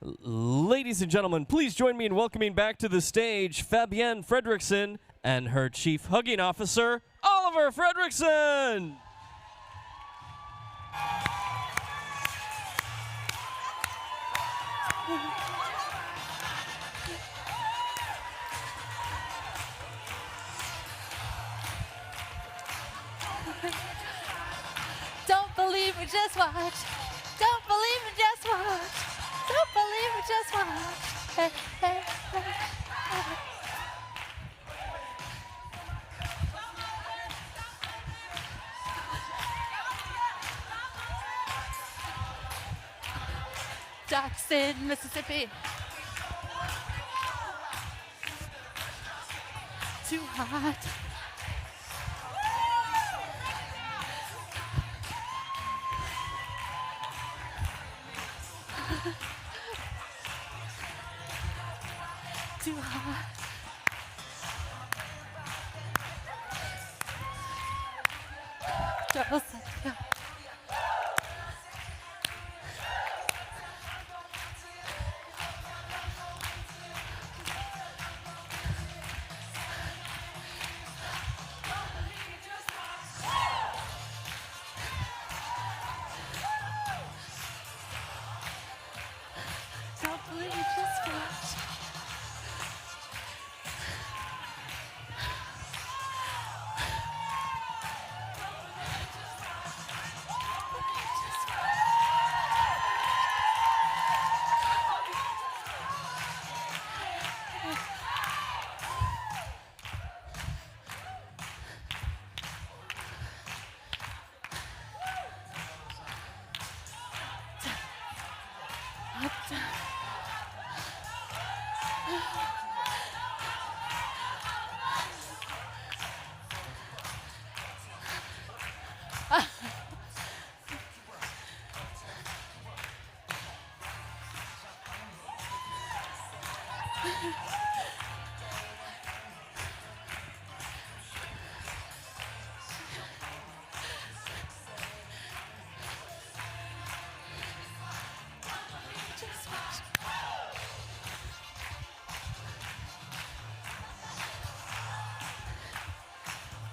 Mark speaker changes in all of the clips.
Speaker 1: Ladies and gentlemen, please join me in welcoming back to the stage Fabienne Fredrickson and her chief hugging officer, Oliver Fredrickson.
Speaker 2: Don't believe me, just watch. Don't believe me, just watch. Don't believe me, just watch. Hey, hey, hey, hey. Jackson, Mississippi. Too hot. Too hot. Double set, yeah. Don't believe me, just watch. Just watch.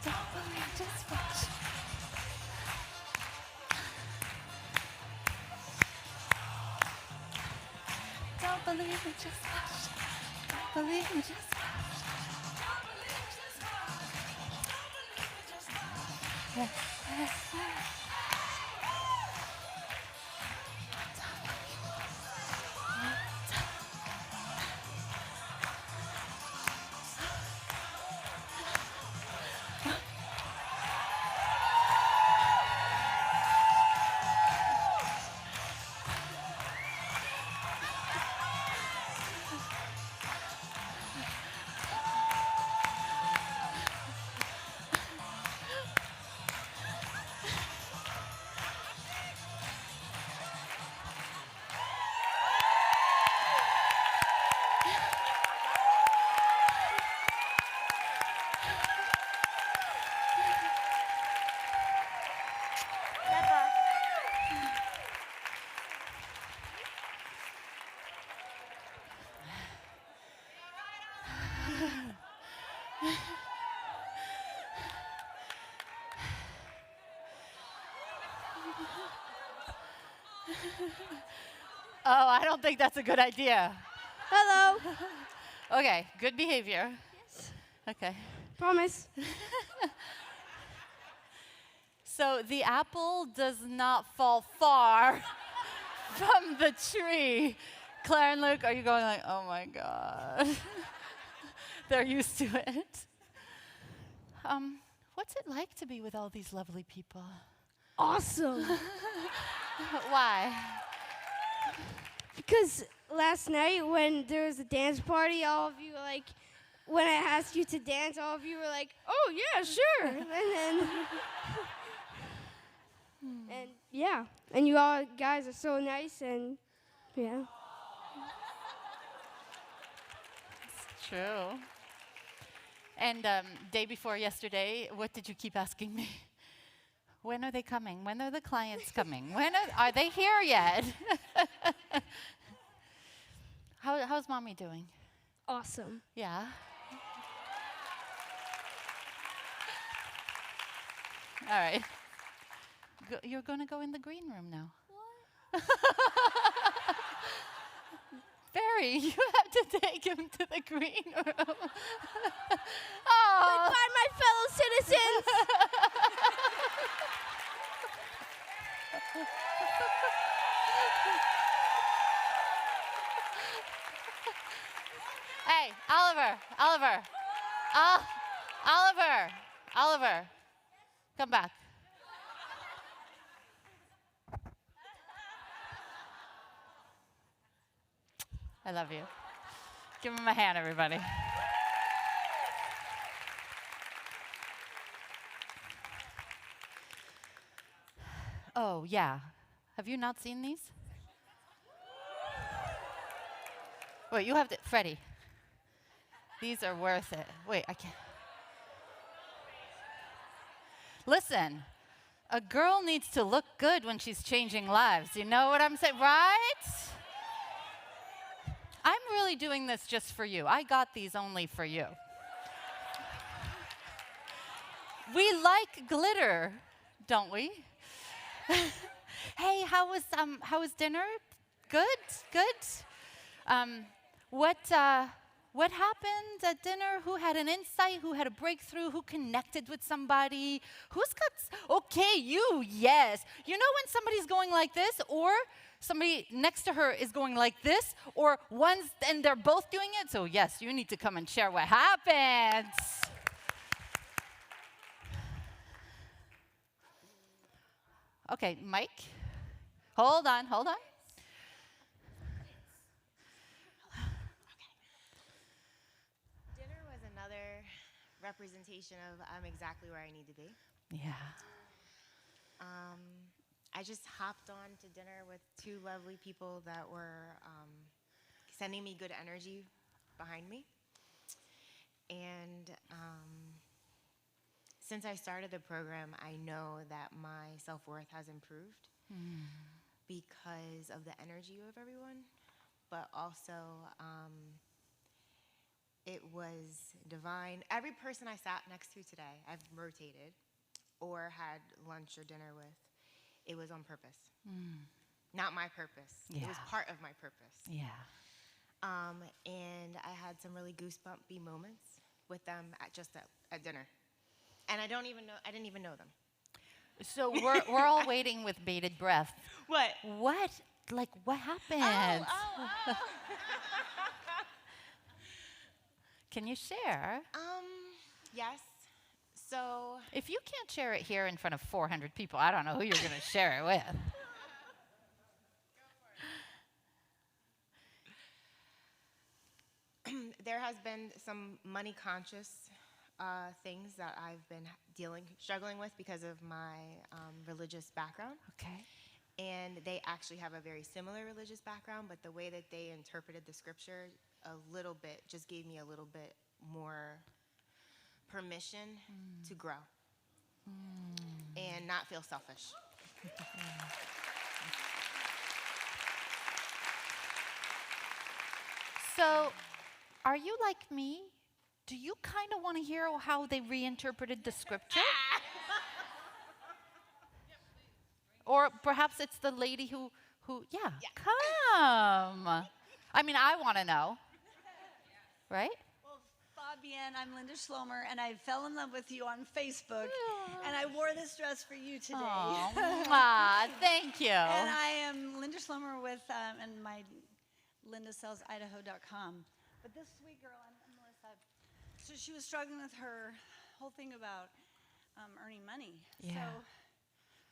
Speaker 2: Don't believe, just watch. Don't believe me, just watch. Don't believe me, just watch. Yeah, yeah, yeah. Oh, I don't think that's a good idea.
Speaker 3: Hello.
Speaker 2: Okay, good behavior.
Speaker 3: Yes.
Speaker 2: Okay.
Speaker 3: Promise.
Speaker 2: So the apple does not fall far from the tree. Claire and Luke, are you going like, oh my God? They're used to it. What's it like to be with all these lovely people?
Speaker 3: Awesome.
Speaker 2: Why?
Speaker 3: Because last night when there was a dance party, all of you were like, when I asked you to dance, all of you were like, oh yeah, sure. And then, and yeah, and you all guys are so nice and yeah.
Speaker 2: It's true. And day before yesterday, what did you keep asking me? When are they coming? When are the clients coming? When are they here yet? how's mommy doing?
Speaker 3: Awesome.
Speaker 2: Yeah. All right. You're going to go in the green room now. What? Barry, you have to take him to the green room. Oh.
Speaker 3: Goodbye, my fellow citizens.
Speaker 2: Hey, Oliver, Oliver, come back. I love you. Give him a hand, everybody. Oh, yeah. Have you not seen these? Wait, you have to, Freddie. These are worth it. Wait, I can't. Listen, a girl needs to look good when she's changing lives. You know what I'm saying, right? I'm really doing this just for you. I got these only for you. We like glitter, don't we? Hey, how was dinner? Good? What happened at dinner? Who had an insight? Who had a breakthrough? Who connected with somebody? Okay, you, yes. You know when somebody's going like this, or somebody next to her is going like this, or one's, and they're both doing it? So yes, you need to come and share what happened. Okay, Mike, hold on.
Speaker 4: Dinner was another representation of I'm exactly where I need to be.
Speaker 2: Yeah.
Speaker 4: I just hopped on to dinner with two lovely people that were sending me good energy behind me. And since I started the program, I know that my self-worth has improved because of the energy of everyone, but also it was divine. Every person I sat next to today, I've rotated or had lunch or dinner with, it was on purpose. Not my purpose.
Speaker 2: Yeah.
Speaker 4: It was part of my purpose.
Speaker 2: Yeah.
Speaker 4: And I had some really goosebumpy moments with them at dinner. And I didn't even know them.
Speaker 2: So we're all waiting with bated breath.
Speaker 4: What?
Speaker 2: What? Like, what happened?
Speaker 4: Oh.
Speaker 2: Can you share?
Speaker 4: Yes. So
Speaker 2: If you can't share it here in front of 400 people, I don't know who you're going to share it with.
Speaker 4: there has been some money conscious things that I've been struggling with because of my religious background.
Speaker 2: Okay.
Speaker 4: And they actually have a very similar religious background, but the way that they interpreted the scripture just gave me a little bit more permission to grow and not feel selfish.
Speaker 2: So, are you like me? Do you kind of want to hear how they reinterpreted the scripture? Or perhaps it's the lady who come. I mean, I want to know. Right?
Speaker 5: Well, Fabienne, I'm Linda Schlomer, and I fell in love with you on Facebook, and I wore this dress for you today.
Speaker 2: Aw, thank you.
Speaker 5: And I am Linda Schlomer with, and my LindaSellsIdaho.com. But this sweet girl, I'm Melissa, so she was struggling with her whole thing about earning money.
Speaker 2: Yeah.
Speaker 5: So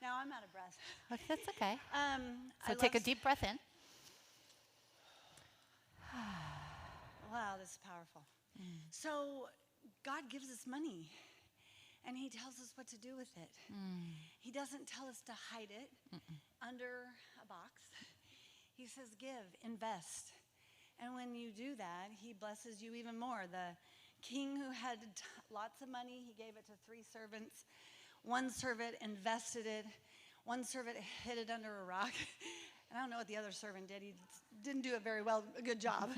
Speaker 5: now I'm out of breath.
Speaker 2: Okay, that's okay. So
Speaker 5: I
Speaker 2: take a
Speaker 5: love
Speaker 2: deep breath in.
Speaker 5: Wow, this is powerful. So God gives us money, and he tells us what to do with it. He doesn't tell us to hide it under a box. He says give, invest. And when you do that, he blesses you even more. The king who had lots of money, he gave it to 3 servants. One servant invested it. One servant hid it under a rock. And I don't know what the other servant did. He didn't do it very well, a good job.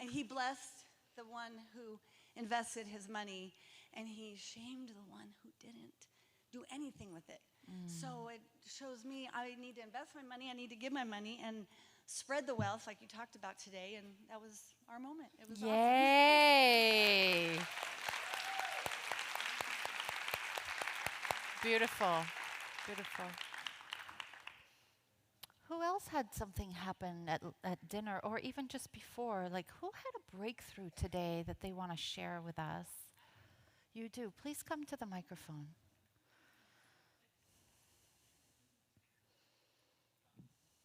Speaker 5: And he blessed the one who invested his money, and he shamed the one who didn't do anything with it. So it shows me I need to invest my money, I need to give my money, and spread the wealth like you talked about today, and that was our moment. It was awesome.
Speaker 2: Yay! Beautiful. Beautiful. Who else had something happen at dinner or even just before? Like, who had a breakthrough today that they want to share with us? You do. Please come to the microphone.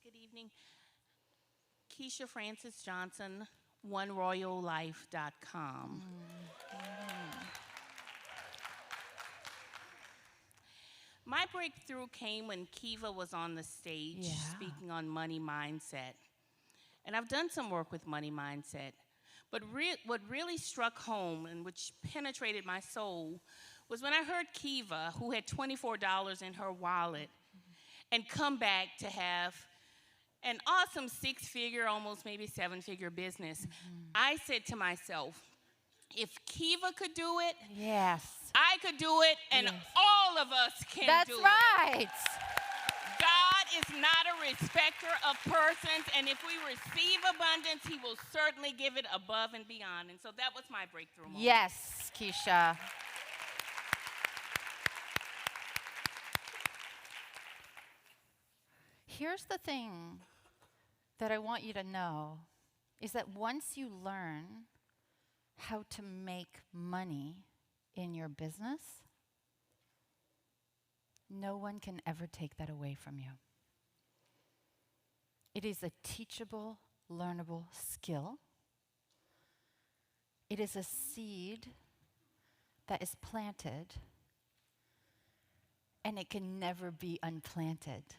Speaker 6: Good evening. Keisha Francis Johnson, OneRoyalLife.com. My breakthrough came when Kiva was on the stage speaking on money mindset. And I've done some work with money mindset. But what really struck home and which penetrated my soul was when I heard Kiva, who had $24 in her wallet, and come back to have an awesome six-figure, almost maybe seven-figure business. I said to myself, if Kiva could do it,
Speaker 2: Yes.
Speaker 6: I could do it, and all of us can
Speaker 2: That's
Speaker 6: do it.
Speaker 2: right.
Speaker 6: God is not a respecter of persons, and if we receive abundance, he will certainly give it above and beyond. And so that was my breakthrough moment.
Speaker 2: Yes, Keisha. Here's the thing that I want you to know is that once you learn how to make money in your business, no one can ever take that away from you. It is a teachable, learnable skill. It is a seed that is planted, and it can never be unplanted.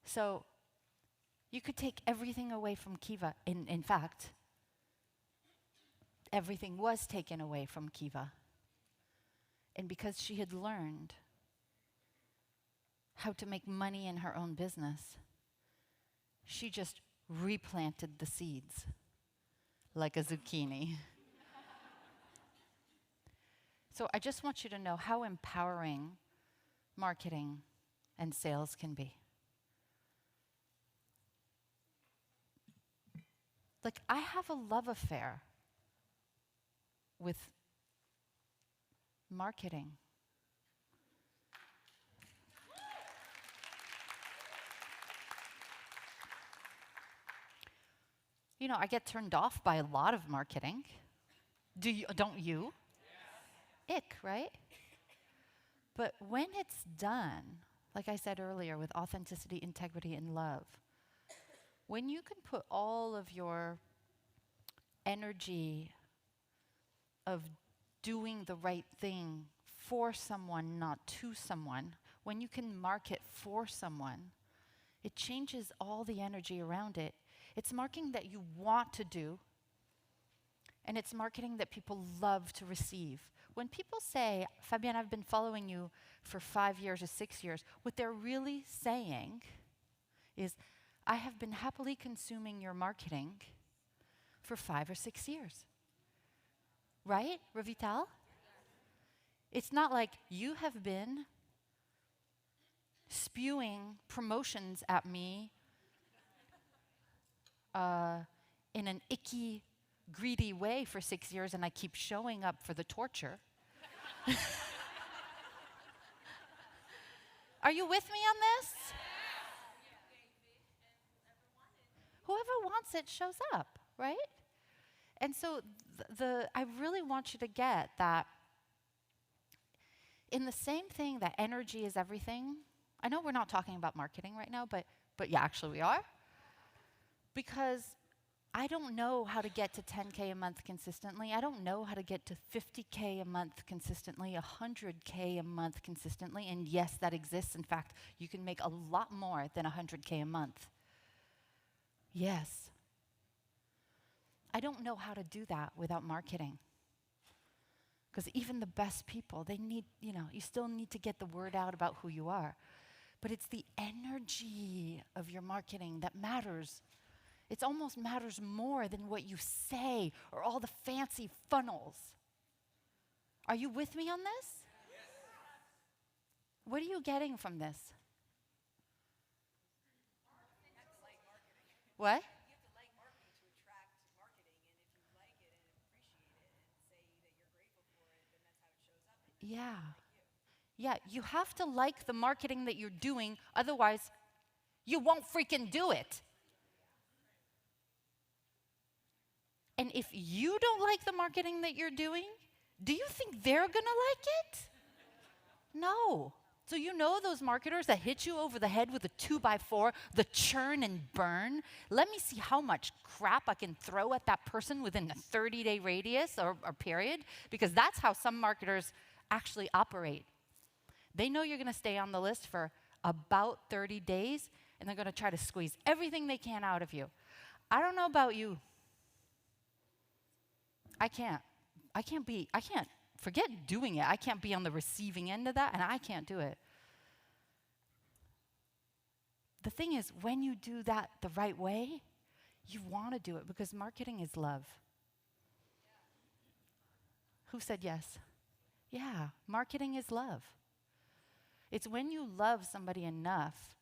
Speaker 2: So you could take everything away from Kiva. In fact, everything was taken away from Kiva. And because she had learned how to make money in her own business, she just replanted the seeds like a zucchini. So I just want you to know how empowering marketing and sales can be. Like, I have a love affair with marketing. You know, I get turned off by a lot of marketing. Don't you? Yes. Ick, right? But when it's done, like I said earlier, with authenticity, integrity, and love, when you can put all of your energy of doing the right thing for someone, not to someone, when you can market for someone, it changes all the energy around it. It's marketing that you want to do, and it's marketing that people love to receive. When people say, Fabienne, I've been following you for 5 years or 6 years, what they're really saying is, I have been happily consuming your marketing for 5 or 6 years. Right, Ravital? It's not like you have been spewing promotions at me in an icky, greedy way for 6 years, and I keep showing up for the torture. Are you with me on this? Whoever wants it shows up, right? And so I really want you to get that in the same thing that energy is everything. I know we're not talking about marketing right now, but yeah, actually we are. Because I don't know how to get to 10K a month consistently. I don't know how to get to 50K a month consistently, 100K a month consistently. And yes, that exists. In fact, you can make a lot more than 100K a month. Yes. I don't know how to do that without marketing. Because even the best people, they need, you still need to get the word out about who you are. but it's the energy of your marketing that matters. It almost matters more than what you say or all the fancy funnels. Are you with me on this? Yes. What are you getting from this? What? Yeah. Yeah, you have to like the marketing that you're doing, otherwise, you won't freaking do it. And if you don't like the marketing that you're doing, do you think they're gonna like it? No. So you know those marketers that hit you over the head with a 2x4, the churn and burn? Let me see how much crap I can throw at that person within a 30-day radius or period, because that's how some marketers actually operate. They know you're gonna stay on the list for about 30 days, and they're gonna try to squeeze everything they can out of you. I don't know about you. I can't forget doing it. I can't be on the receiving end of that, and I can't do it. The thing is, when you do that the right way, you want to do it because marketing is love. Who said yes? Yeah, marketing is love. It's when you love somebody enough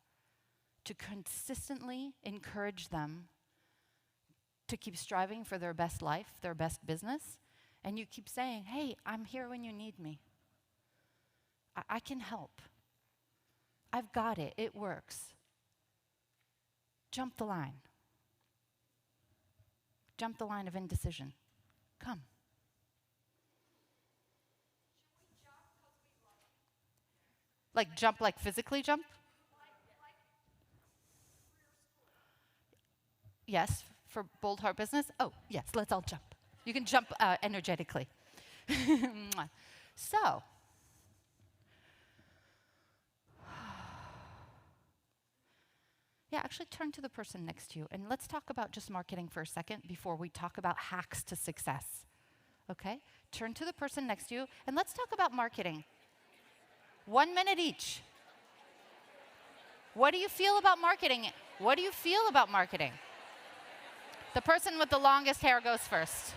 Speaker 2: to consistently encourage them to keep striving for their best life, their best business, and you keep saying, hey, I'm here when you need me. I can help. I've got it. It works. Jump the line. Jump the line of indecision. Come. Like jump, like physically jump? Yes, for Bold Heart Business? Oh, yes, let's all jump. You can jump energetically. So, yeah, actually turn to the person next to you and let's talk about just marketing for a second before we talk about hacks to success. Okay? Turn to the person next to you and let's talk about marketing. 1 minute each. What do you feel about marketing? What do you feel about marketing? The person with the longest hair goes first.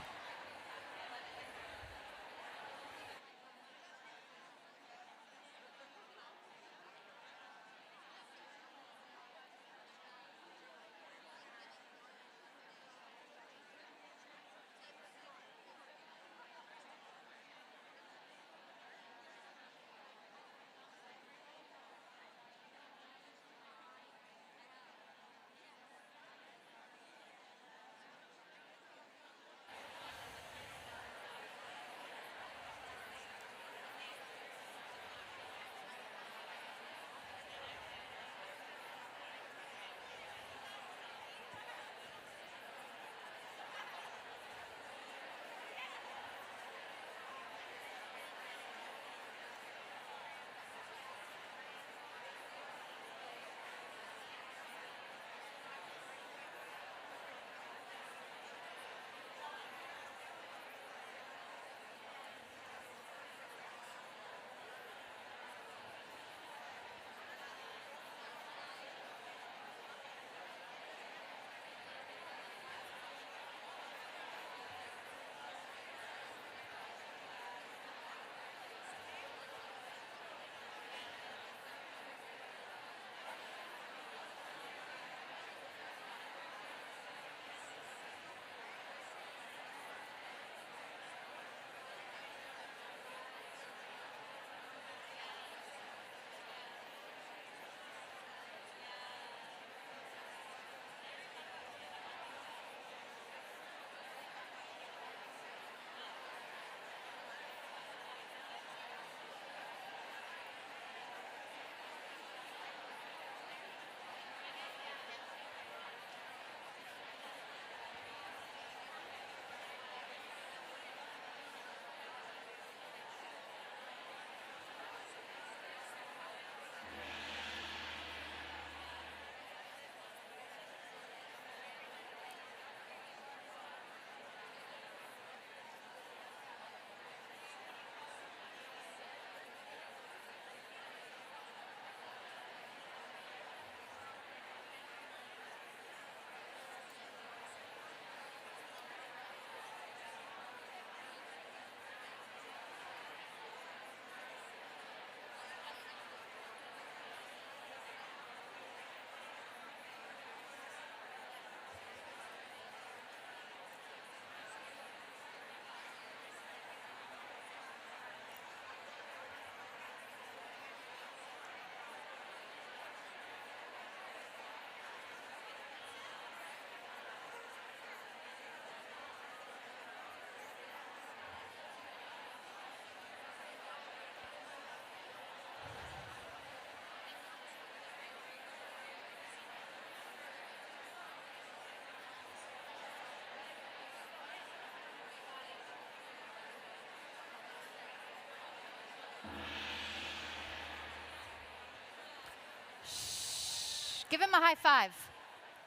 Speaker 2: Give him a high five.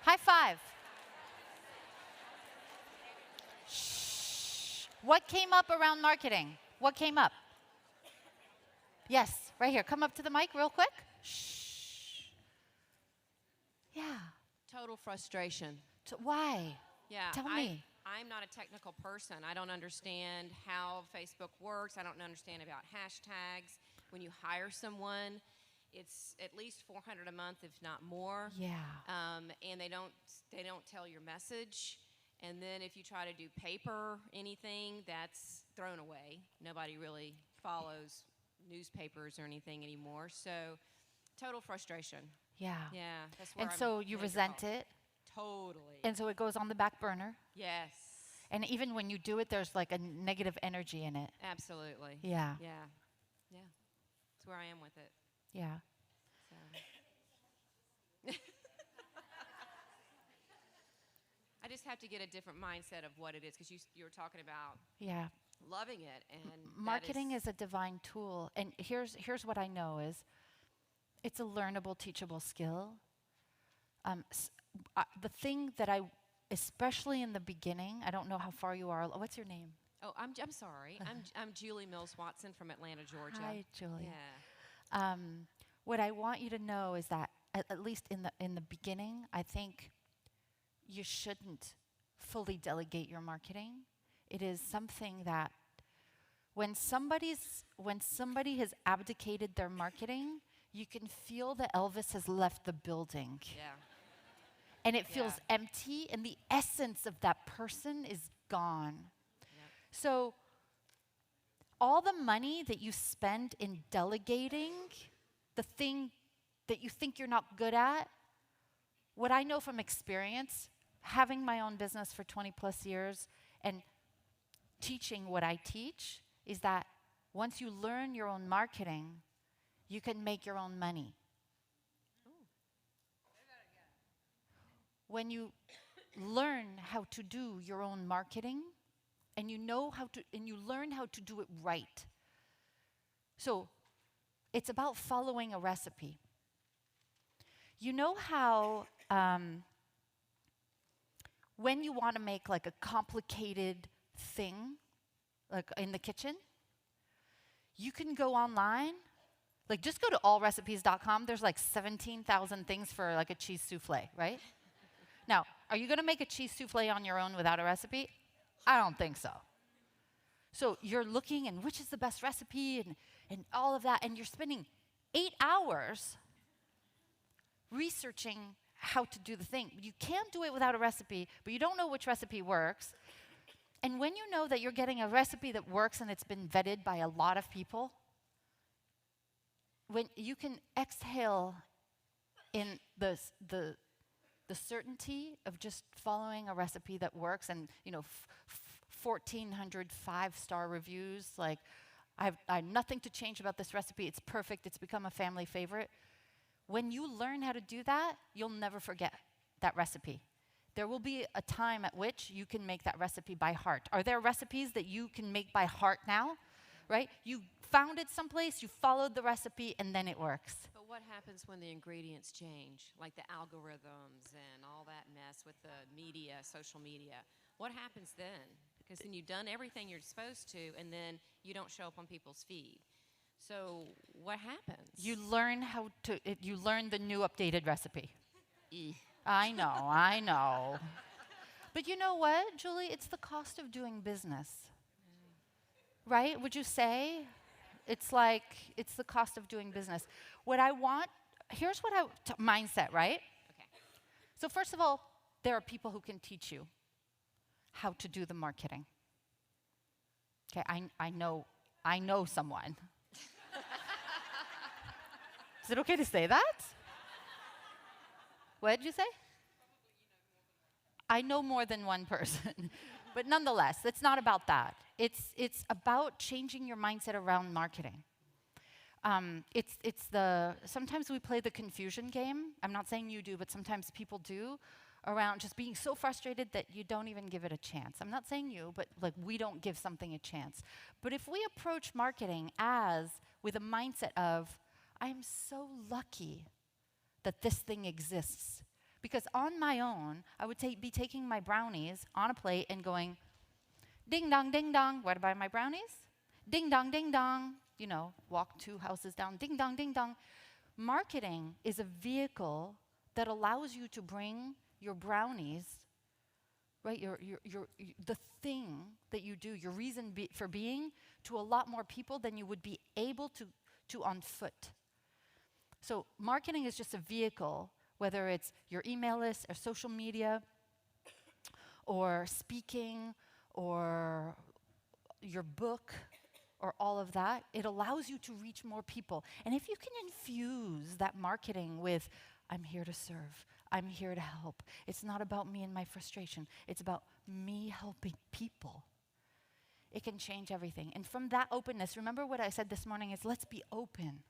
Speaker 2: High five. Shh. What came up around marketing? What came up? Yes, right here. Come up to the mic real quick. Shh. Yeah.
Speaker 7: Total frustration.
Speaker 2: Why?
Speaker 7: Yeah.
Speaker 2: Tell me.
Speaker 7: I'm not a technical person. I don't understand how Facebook works. I don't understand about hashtags. When you hire someone, it's at least $400 a month, if not more.
Speaker 2: Yeah.
Speaker 7: And they don't tell your message. And then if you try to do paper anything, that's thrown away. Nobody really follows newspapers or anything anymore. So total frustration.
Speaker 2: Yeah.
Speaker 7: Yeah. That's where
Speaker 2: And
Speaker 7: I'm
Speaker 2: so you
Speaker 7: gonna
Speaker 2: resent
Speaker 7: draw.
Speaker 2: it,
Speaker 7: Totally.
Speaker 2: and so it goes on the back burner.
Speaker 7: Yes.
Speaker 2: And even when you do it, there's like a negative energy in it.
Speaker 7: Absolutely.
Speaker 2: Yeah.
Speaker 7: Yeah. Yeah. That's where I am with it.
Speaker 2: Yeah.
Speaker 7: So. I just have to get a different mindset of what it is, because you were talking about
Speaker 2: Yeah.
Speaker 7: loving it, and that
Speaker 2: Marketing is a divine tool, and here's what I know is it's a learnable, teachable skill. The thing that I, especially in the beginning, I don't know how far you are. What's your name?
Speaker 7: Oh, I'm sorry. I'm Julie Mills Watson from Atlanta, Georgia.
Speaker 2: Hi, Julie.
Speaker 7: Yeah.
Speaker 2: What I want you to know is that at least in the beginning, I think you shouldn't fully delegate your marketing. It is something that when somebody has abdicated their marketing, you can feel that Elvis has left the building.
Speaker 7: Yeah.
Speaker 2: And it feels
Speaker 7: Yeah.
Speaker 2: empty, and the essence of that person is gone.
Speaker 7: Yep.
Speaker 2: So all the money that you spend in delegating the thing that you think you're not good at, what I know from experience, having my own business for 20 plus years and teaching what I teach, is that once you learn your own marketing, you can make your own money. When you learn how to do your own marketing, and you learn how to do it right. So it's about following a recipe. You know how when you want to make like a complicated thing, like in the kitchen, you can go online, like just go to allrecipes.com. There's like 17,000 things for like a cheese souffle, right? Now, are you going to make a cheese souffle on your own without a recipe? I don't think so. So you're looking, and which is the best recipe, and all of that, and you're spending 8 hours researching how to do the thing. You can't do it without a recipe, but you don't know which recipe works. And when you know that you're getting a recipe that works and it's been vetted by a lot of people, when you can exhale in the certainty of just following a recipe that works, and 1,400 5-star reviews, like I have nothing to change about this recipe, it's perfect, it's become a family favorite. When you learn how to do that, you'll never forget that recipe. There will be a time at which you can make that recipe by heart. Are there recipes that you can make by heart now? Right? You found it someplace, you followed the recipe, and then it works.
Speaker 7: But what happens when the ingredients change, like the algorithms and all that mess with the media, social media? What happens then? Because then you've done everything you're supposed to, and then you don't show up on people's feed. So what happens?
Speaker 2: You learn you learn the new updated recipe. I know. But you know what, Julie? It's the cost of doing business. Right? Would you say? It's the cost of doing business. Here's mindset, right?
Speaker 7: Okay.
Speaker 2: So first of all, there are people who can teach you how to do the marketing. Okay, I know someone. Is it okay to say that? What did you say? I know more than one person. But nonetheless, it's not about that. It's about changing your mindset around marketing. Sometimes we play the confusion game. I'm not saying you do, but sometimes people do, around just being so frustrated that you don't even give it a chance. I'm not saying you, but like we don't give something a chance. But if we approach marketing with a mindset of, I am so lucky that this thing exists. Because on my own, I would be taking my brownies on a plate and going, ding dong, where to buy my brownies? Ding dong, you know, walk 2 houses down, ding dong. Marketing is a vehicle that allows you to bring your brownies, right, the thing that you do, your reason for being, to a lot more people than you would be able to on foot. So marketing is just a vehicle, whether it's your email list or social media or speaking or your book or all of that. It allows you to reach more people. And if you can infuse that marketing with, I'm here to serve, I'm here to help. It's not about me and my frustration. It's about me helping people. It can change everything. And from that openness, remember what I said this morning is let's be open.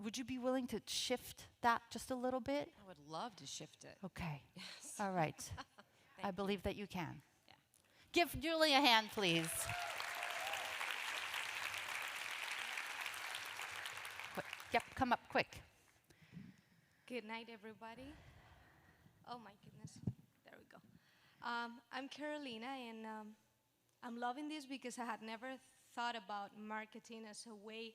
Speaker 2: Would you be willing to shift that just a little bit?
Speaker 7: I would love to shift it.
Speaker 2: Okay.
Speaker 7: Yes.
Speaker 2: All right. I
Speaker 7: Thank you.
Speaker 2: believe that you can.
Speaker 7: Yeah.
Speaker 2: Give Julie a hand, please. Yep, come up quick.
Speaker 8: Good night, everybody. Oh my goodness. There we go. I'm Carolina, and I'm loving this because I had never thought about marketing as a way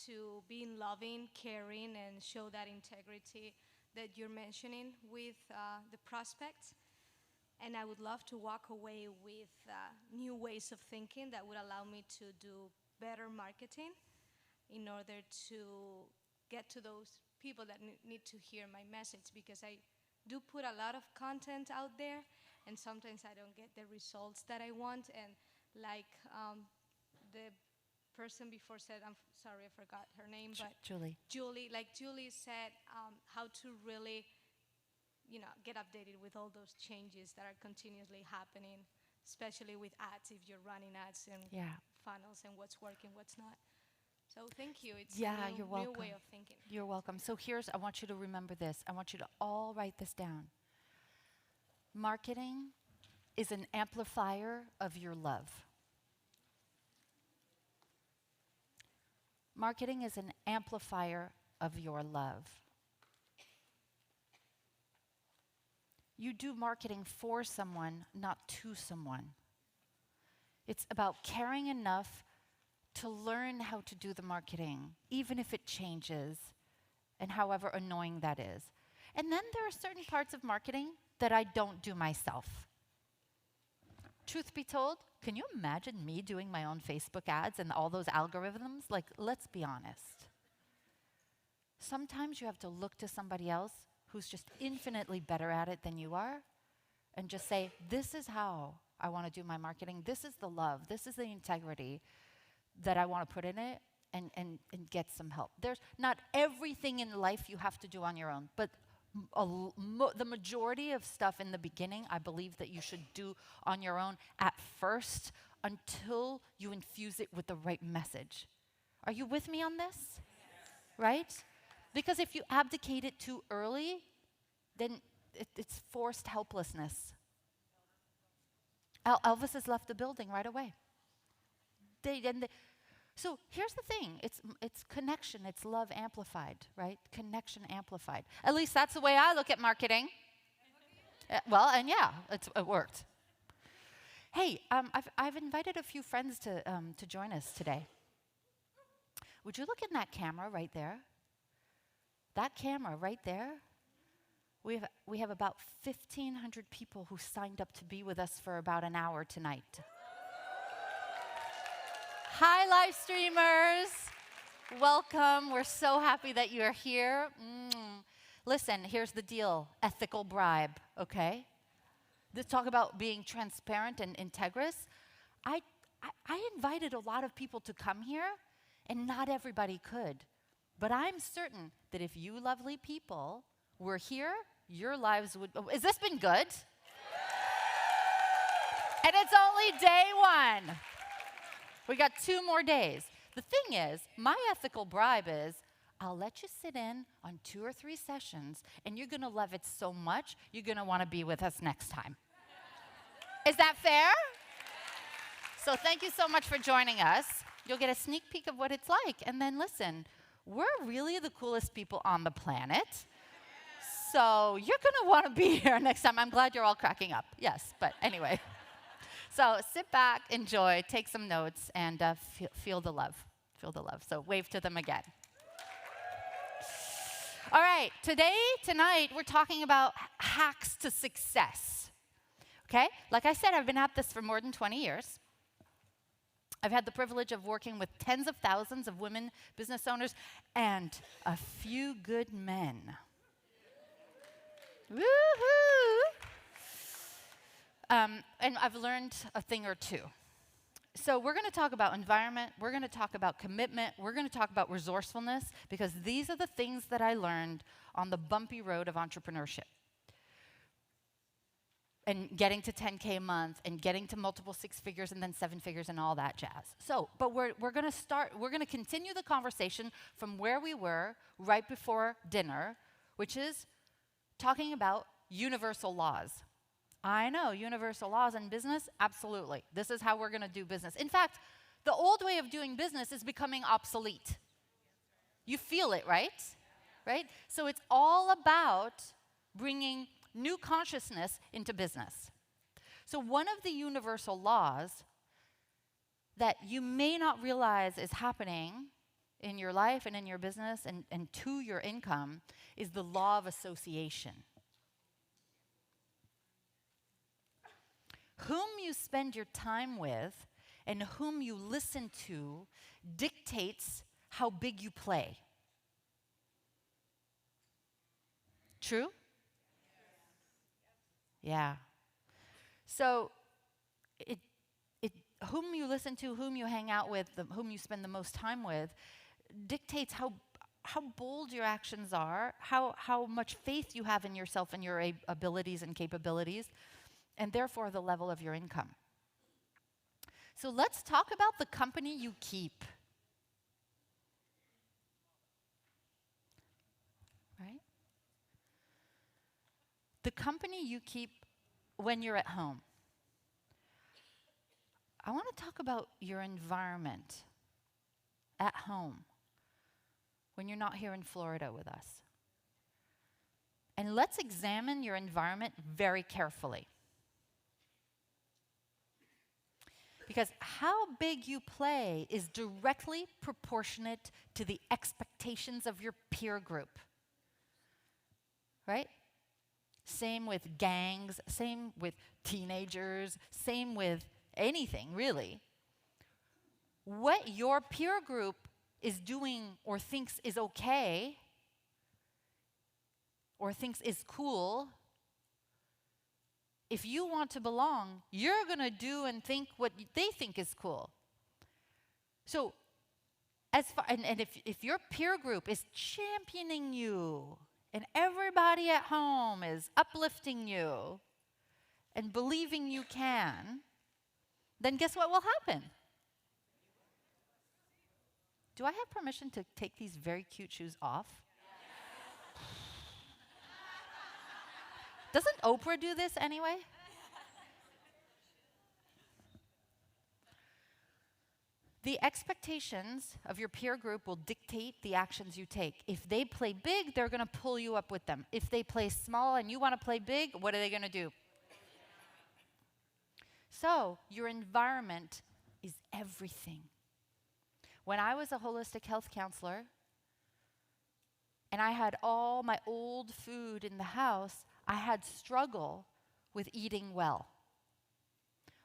Speaker 8: to be loving, caring, and show that integrity that you're mentioning with the prospects. And I would love to walk away with new ways of thinking that would allow me to do better marketing in order to get to those people that need to hear my message, because I do put a lot of content out there, and sometimes I don't get the results that I want. And like the person before said, I'm sorry, I forgot her name, but
Speaker 2: Julie.
Speaker 8: Julie said, how to really, get updated with all those changes that are continuously happening, especially with ads, if you're running ads and funnels and what's working, what's not. So thank you. It's
Speaker 2: Yeah,
Speaker 8: a new,
Speaker 2: you're welcome.
Speaker 8: new way of thinking.
Speaker 2: You're welcome. So I want you to remember this. I want you to all write this down. Marketing is an amplifier of your love. Marketing is an amplifier of your love. You do marketing for someone, not to someone. It's about caring enough to learn how to do the marketing, even if it changes, and however annoying that is. And then there are certain parts of marketing that I don't do myself. Truth be told, can you imagine me doing my own Facebook ads and all those algorithms? Like, let's be honest. Sometimes you have to look to somebody else who's just infinitely better at it than you are and just say, this is how I want to do my marketing. This is the love. This is the integrity that I want to put in it, and get some help. There's not everything in life you have to do on your own, but the majority of stuff in the beginning, I believe that you should do on your own at first until you infuse it with the right message. Are you with me on this? Yes. Right? Because if you abdicate it too early, then it's forced helplessness. Elvis has left the building right away. So here's the thing, it's connection, it's love amplified, right? Connection amplified. At least that's the way I look at marketing. It worked. Hey, I've invited a few friends to join us today. Would you look in that camera right there? That camera right there? We have about 1,500 people who signed up to be with us for about an hour tonight. Hi, live streamers. Welcome. We're so happy that you're here. Listen, here's the deal. Ethical bribe, okay? Let's talk about being transparent and integrous. I invited a lot of people to come here, and not everybody could. But I'm certain that if you lovely people were here, your lives would... Oh, has this been good? And it's only day one. We got 2 more days. The thing is, my ethical bribe is, I'll let you sit in on 2 or 3 sessions, and you're going to love it so much, you're going to want to be with us next time. Is that fair? So thank you so much for joining us. You'll get a sneak peek of what it's like. And then listen, we're really the coolest people on the planet. So you're going to want to be here next time. I'm glad you're all cracking up. Yes, but anyway. So sit back, enjoy, take some notes, and feel the love. Feel the love. So wave to them again. All right, tonight, we're talking about hacks to success. Okay? Like I said, I've been at this for more than 20 years. I've had the privilege of working with tens of thousands of women business owners and a few good men. Woohoo! And I've learned a thing or two. So we're going to talk about environment, we're going to talk about commitment, we're going to talk about resourcefulness, because these are the things that I learned on the bumpy road of entrepreneurship. And getting to 10K a month, and getting to multiple 6 figures, and then 7 figures, and all that jazz. So, but we're going to continue the conversation from where we were right before dinner, which is talking about universal laws. I know, universal laws in business, absolutely. This is how we're going to do business. In fact, the old way of doing business is becoming obsolete. You feel it, right? Right? So it's all about bringing new consciousness into business. So one of the universal laws that you may not realize is happening in your life and in your business and to your income is the law of association. Whom you spend your time with and whom you listen to dictates how big you play. True? Yeah. So, whom you listen to, whom you hang out with, whom you spend the most time with, dictates how bold your actions are, how much faith you have in yourself and your abilities and capabilities, and therefore the level of your income. So let's talk about the company you keep. Right? The company you keep when you're at home. I want to talk about your environment at home when you're not here in Florida with us. And let's examine your environment very carefully. Because how big you play is directly proportionate to the expectations of your peer group. Right? Same with gangs, same with teenagers, same with anything, really. What your peer group is doing or thinks is okay or thinks is cool, if you want to belong, you're going to do and think what they think is cool. So, if your peer group is championing you and everybody at home is uplifting you and believing you can, then guess what will happen? Do I have permission to take these very cute shoes off? Doesn't Oprah do this anyway? The expectations of your peer group will dictate the actions you take. If they play big, they're going to pull you up with them. If they play small and you want to play big, what are they going to do? So, your environment is everything. When I was a holistic health counselor and I had all my old food in the house, I had struggle with eating well.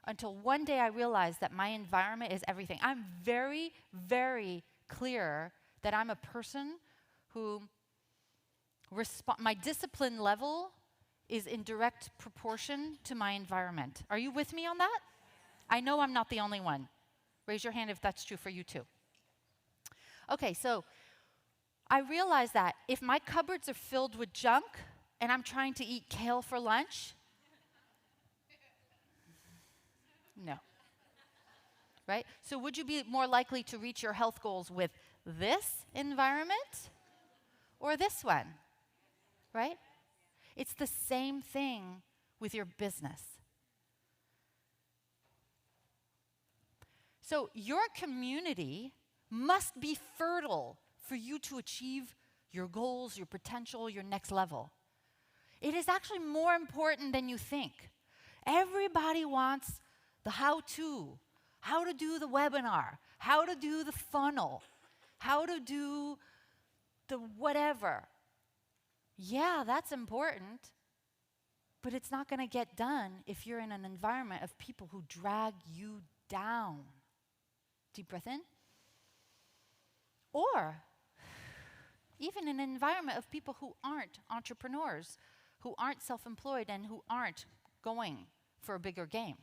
Speaker 2: Until one day I realized that my environment is everything. I'm very, very clear that I'm a person who my discipline level is in direct proportion to my environment. Are you with me on that? I know I'm not the only one. Raise your hand if that's true for you too. Okay, so I realized that if my cupboards are filled with junk and I'm trying to eat kale for lunch, no. Right? So would you be more likely to reach your health goals with this environment or this one? Right? It's the same thing with your business. So your community must be fertile for you to achieve your goals, your potential, your next level. It is actually more important than you think. Everybody wants the how-to, how to do the webinar, how to do the funnel, how to do the whatever. Yeah, that's important, but it's not going to get done if you're in an environment of people who drag you down. Deep breath in. Or even in an environment of people who aren't entrepreneurs, who aren't self-employed, and who aren't going for a bigger game.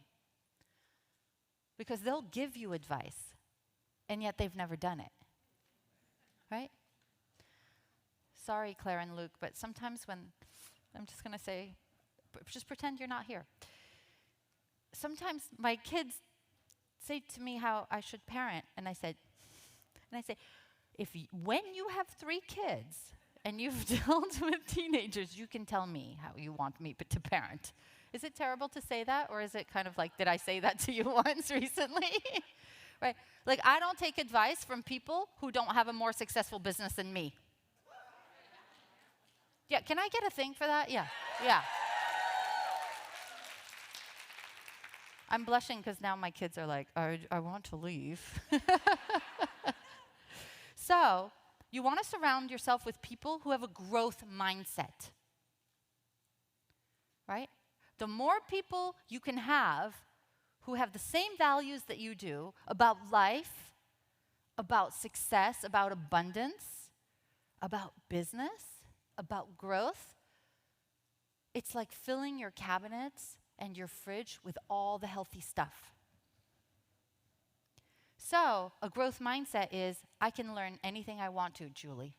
Speaker 2: Because they'll give you advice, and yet they've never done it. Right? Sorry, Claire and Luke, but sometimes when, I'm just going to say, just pretend you're not here. Sometimes my kids say to me how I should parent, and I say, when you have 3 kids and you've dealt with teenagers, you can tell me how you want me to parent. Is it terrible to say that, or is it kind of like, did I say that to you once recently? Right? Like, I don't take advice from people who don't have a more successful business than me. Yeah, can I get a thing for that? Yeah. I'm blushing because now my kids are like, I want to leave. So, you want to surround yourself with people who have a growth mindset. Right? The more people you can have who have the same values that you do about life, about success, about abundance, about business, about growth, it's like filling your cabinets and your fridge with all the healthy stuff. So, a growth mindset is, I can learn anything I want to, Julie.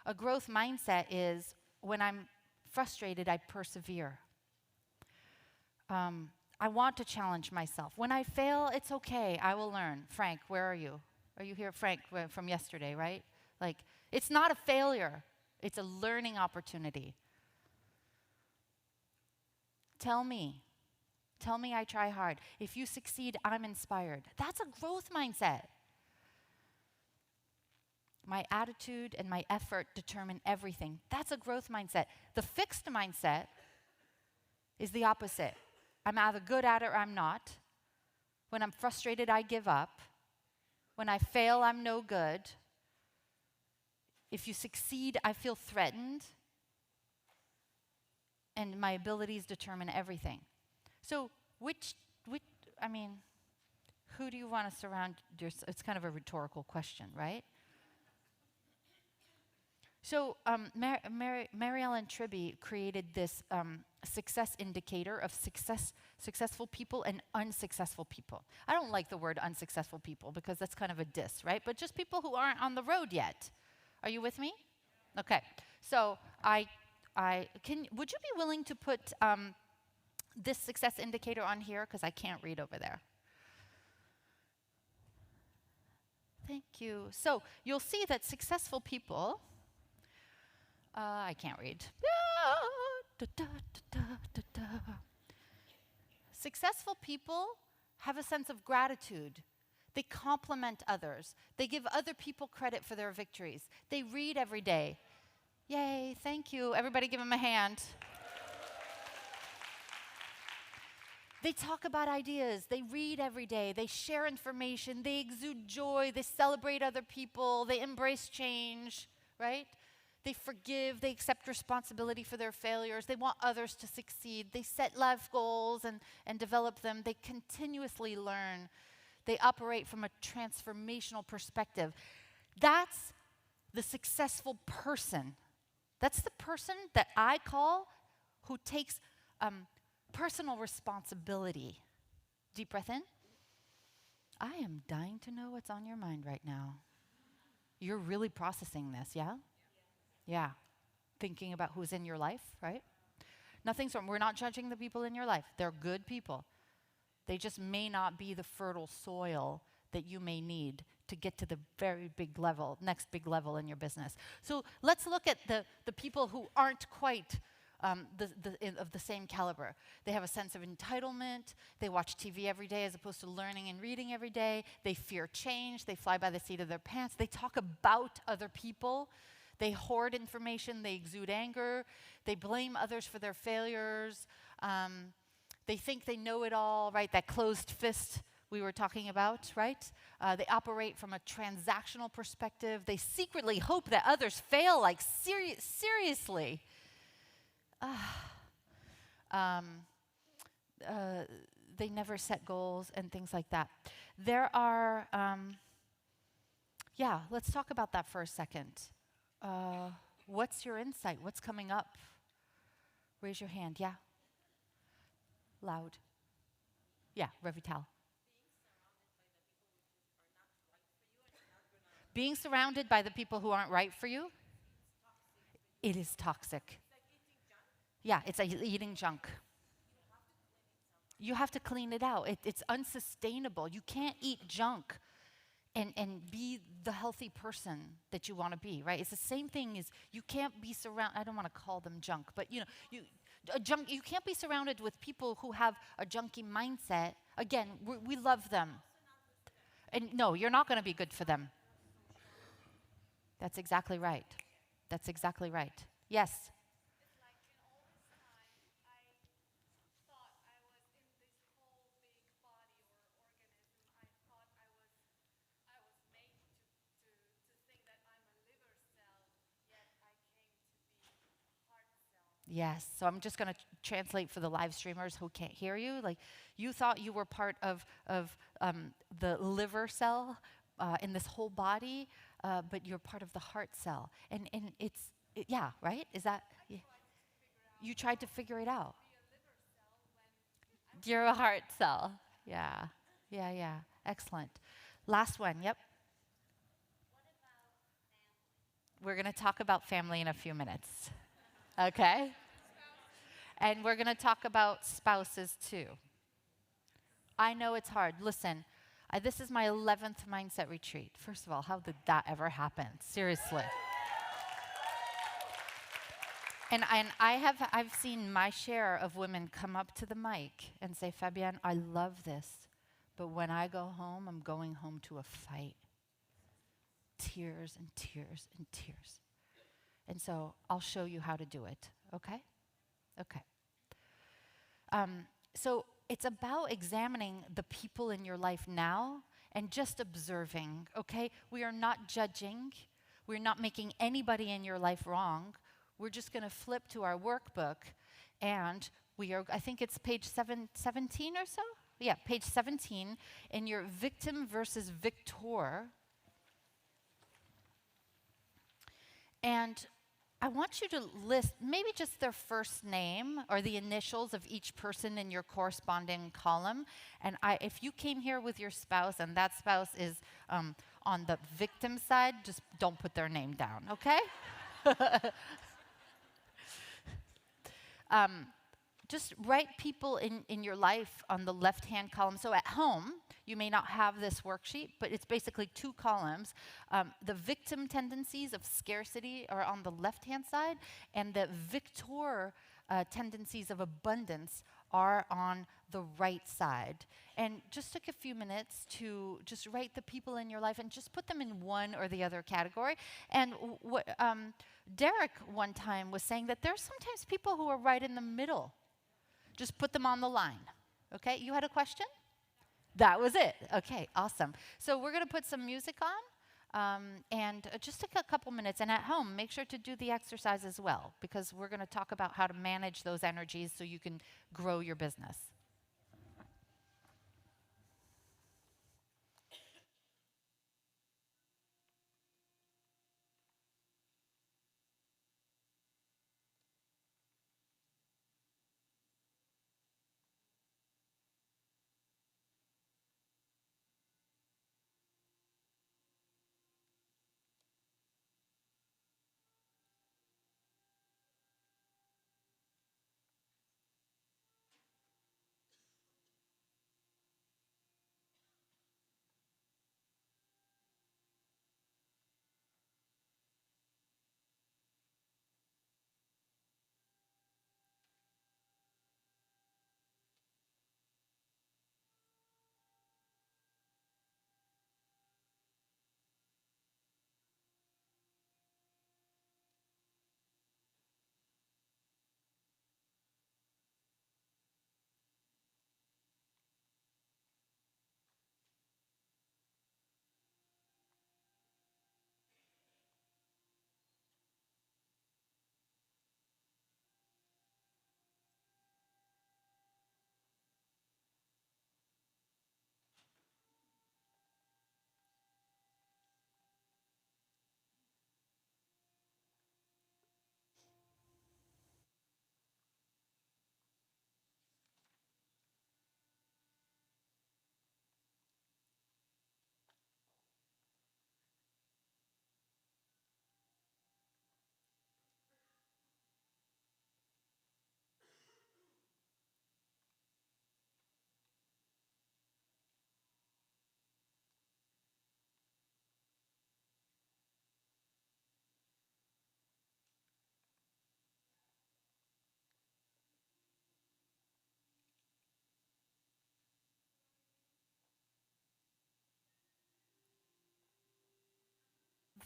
Speaker 2: A growth mindset is, when I'm frustrated, I persevere. I want to challenge myself. When I fail, it's okay, I will learn. Frank, where are you? Are you here, Frank, from yesterday, right? Like, it's not a failure, it's a learning opportunity. Tell me I try hard. If you succeed, I'm inspired. That's a growth mindset. My attitude and my effort determine everything. That's a growth mindset. The fixed mindset is the opposite. I'm either good at it or I'm not. When I'm frustrated, I give up. When I fail, I'm no good. If you succeed, I feel threatened. And my abilities determine everything. So, who do you want to surround yourself? It's kind of a rhetorical question, right? So, Mary Ellen Tribby created this success indicator of successful people and unsuccessful people. I don't like the word unsuccessful people because that's kind of a diss, right? But just people who aren't on the road yet. Are you with me? Okay. So, would you be willing to put this success indicator on here, because I can't read over there. Thank you. So you'll see that successful people, I can't read. Successful people have a sense of gratitude. They compliment others. They give other people credit for their victories. They read every day. Yay, thank you. Everybody give them a hand. They talk about ideas. They read every day. They share information. They exude joy. They celebrate other people. They embrace change, right? They forgive. They accept responsibility for their failures. They want others to succeed. They set life goals and develop them. They continuously learn. They operate from a transformational perspective. That's the successful person. That's the person that I call who takes personal responsibility. Deep breath in. I am dying to know what's on your mind right now. You're really processing this, yeah? Yeah. Thinking about who's in your life, right? Nothing's wrong. We're not judging the people in your life. They're good people. They just may not be the fertile soil that you may need to get to the very big level, next big level in your business. So let's look at the people who aren't quite of the same caliber. They have a sense of entitlement. They watch TV every day as opposed to learning and reading every day. They fear change. They fly by the seat of their pants. They talk about other people. They hoard information. They exude anger. They blame others for their failures. They think they know it all, right? That closed fist we were talking about, right? They operate from a transactional perspective. They secretly hope that others fail, like seriously. They never set goals and things like that. There are, let's talk about that for a second. What's your insight? What's coming up? Raise your hand. Yeah. Loud. Yeah, Revital. Being surrounded by the people who aren't right for you? It is toxic. Yeah, it's like eating junk. You have to clean it out. It's unsustainable. You can't eat junk and be the healthy person that you want to be, right? It's the same thing as you can't be surrounded, I don't want to call them junk, but you can't be surrounded with people who have a junky mindset. Again, we love them. And no, you're not going to be good for them. That's exactly right. That's exactly right. Yes?
Speaker 8: It's like in all this time, I thought I was in this whole big body or organism. I thought I was made to think that I'm a liver cell, yet I came to be heart cell.
Speaker 2: Yes. So I'm just going to translate for the live streamers who can't hear you. Like, you thought you were part of the liver cell in this whole body, but you're part of the heart cell. And yeah, right? Is that? Yeah. You tried to figure it out. You're a heart cell. Yeah. Yeah. Excellent. Last one. Yep. We're going to talk about family in a few minutes. Okay? And we're going to talk about spouses too. I know it's hard. Listen, this is my 11th mindset retreat. First of all, how did that ever happen? Seriously. And I've seen my share of women come up to the mic and say, Fabienne, I love this, but when I go home, I'm going home to a fight. Tears and tears and tears. And so I'll show you how to do it, okay? Okay. So it's about examining the people in your life now and just observing, okay? We are not judging. We're not making anybody in your life wrong. We're just going to flip to our workbook, and I think it's page 17 or so? Yeah, page 17 in your victim versus victor. And I want you to list maybe just their first name or the initials of each person in your corresponding column. And if you came here with your spouse and that spouse is on the victim side, just don't put their name down, okay? Just write people in your life on the left-hand column. So at home, you may not have this worksheet, but it's basically 2 columns. The victim tendencies of scarcity are on the left-hand side, and the victor tendencies of abundance are on the right side. And just took a few minutes to just write the people in your life and just put them in one or the other category. And what Derek one time was saying that there's sometimes people who are right in the middle. Just put them on the line. Okay, you had a question? That was it. Okay, awesome. So we're going to put some music on and just take a couple minutes. And at home, make sure to do the exercise as well, because we're going to talk about how to manage those energies so you can grow your business.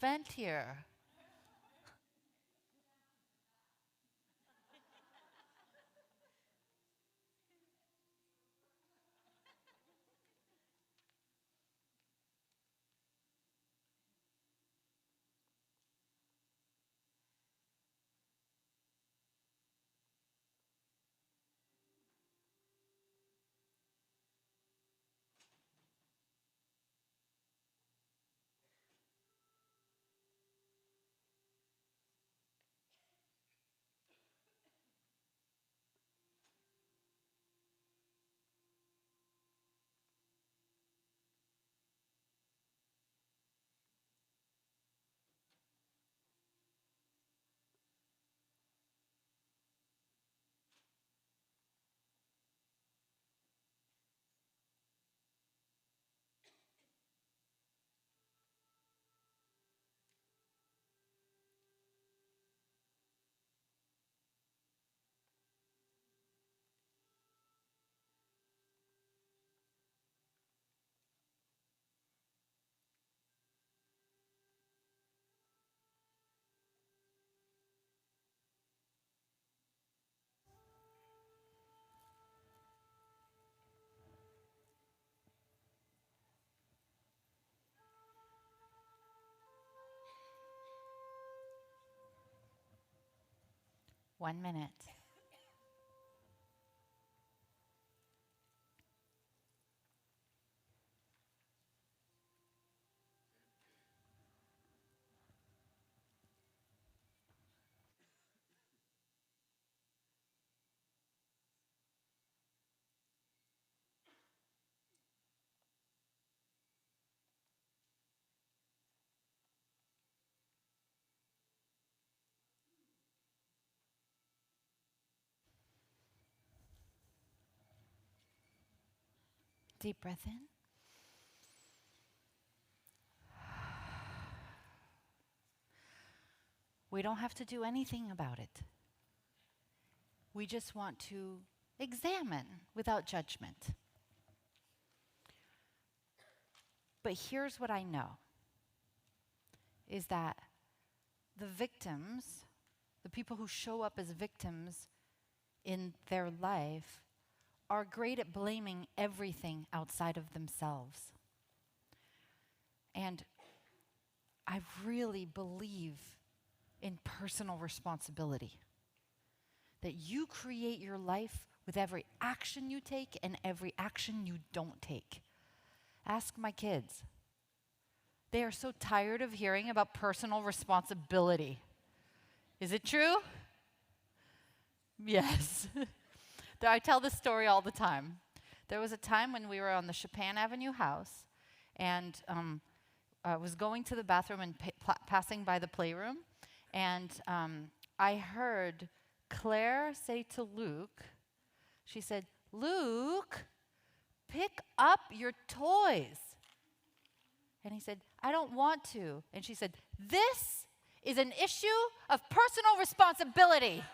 Speaker 2: vent here. One minute. Deep breath in. We don't have to do anything about it. We just want to examine without judgment. But here's what I know, is that the victims, the people who show up as victims in their life, are great at blaming everything outside of themselves. And I really believe in personal responsibility. That you create your life with every action you take and every action you don't take. Ask my kids. They are so tired of hearing about personal responsibility. Is it true? Yes. I tell this story all the time. There was a time when we were on the Chopin Avenue house, and I was going to the bathroom and passing by the playroom, and I heard Claire say to Luke, she said, "Luke, pick up your toys." And he said, "I don't want to." And she said, "This is an issue of personal responsibility."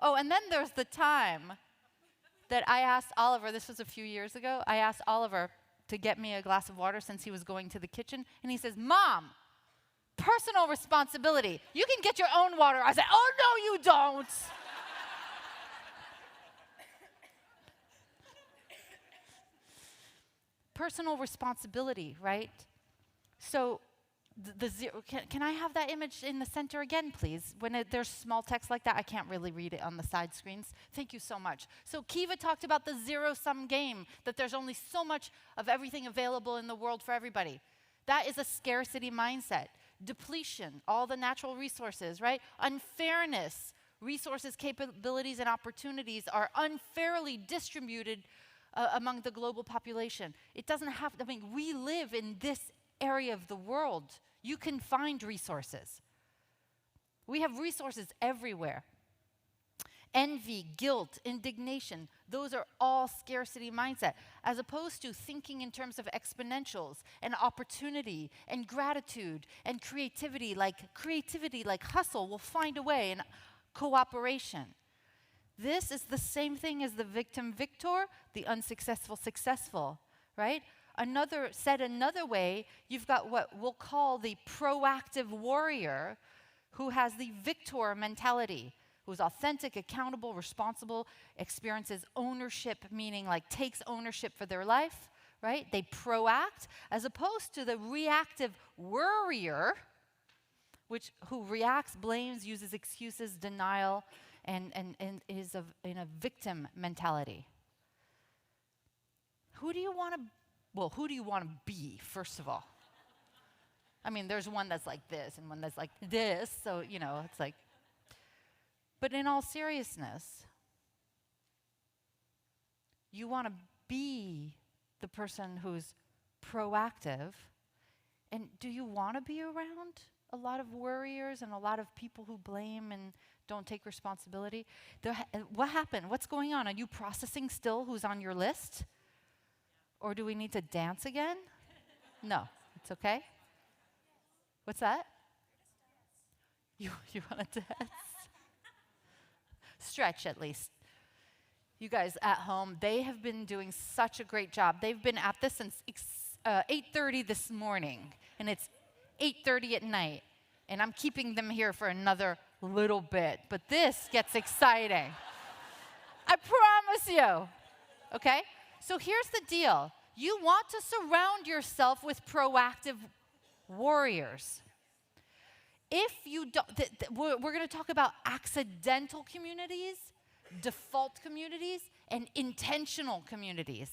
Speaker 2: Oh, and then there's the time that I asked Oliver, this was a few years ago, I asked Oliver to get me a glass of water since he was going to the kitchen, and he says, "Mom, personal responsibility. You can get your own water." I said, "Oh, no, you don't." Personal responsibility, right? So the zero, can I have that image in the center again, please? When there's small text like that, I can't really read it on the side screens. Thank you so much. So Kiva talked about the zero-sum game, that there's only so much of everything available in the world for everybody. That is a scarcity mindset. Depletion, all the natural resources, right? Unfairness, resources, capabilities, and opportunities are unfairly distributed among the global population. It doesn't have, I mean, we live in this area of the world. You can find resources. We have resources everywhere. Envy, guilt, indignation, those are all scarcity mindset, as opposed to thinking in terms of exponentials and opportunity and gratitude and creativity like hustle will find a way, and cooperation. This is the same thing as the victim victor, the unsuccessful successful, right? Said another way, you've got what we'll call the proactive warrior who has the victor mentality, who's authentic, accountable, responsible, experiences ownership, meaning like takes ownership for their life, right? They proact, as opposed to the reactive worrier, who reacts, blames, uses excuses, denial, and is in a victim mentality. Who do you want to be, first of all? I mean, there's one that's like this and one that's like this, so, it's like. But in all seriousness, you want to be the person who's proactive. And do you want to be around a lot of worriers and a lot of people who blame and don't take responsibility? What happened? What's going on? Are you processing still who's on your list? Or do we need to dance again? No, it's okay. What's that? You want to dance? Stretch at least. You guys at home, they have been doing such a great job. They've been at this since 8:30 this morning, and it's 8:30 at night, and I'm keeping them here for another little bit, but this gets exciting. I promise you. Okay? So here's the deal. You want to surround yourself with proactive warriors. If you don't, we're going to talk about accidental communities, default communities, and intentional communities.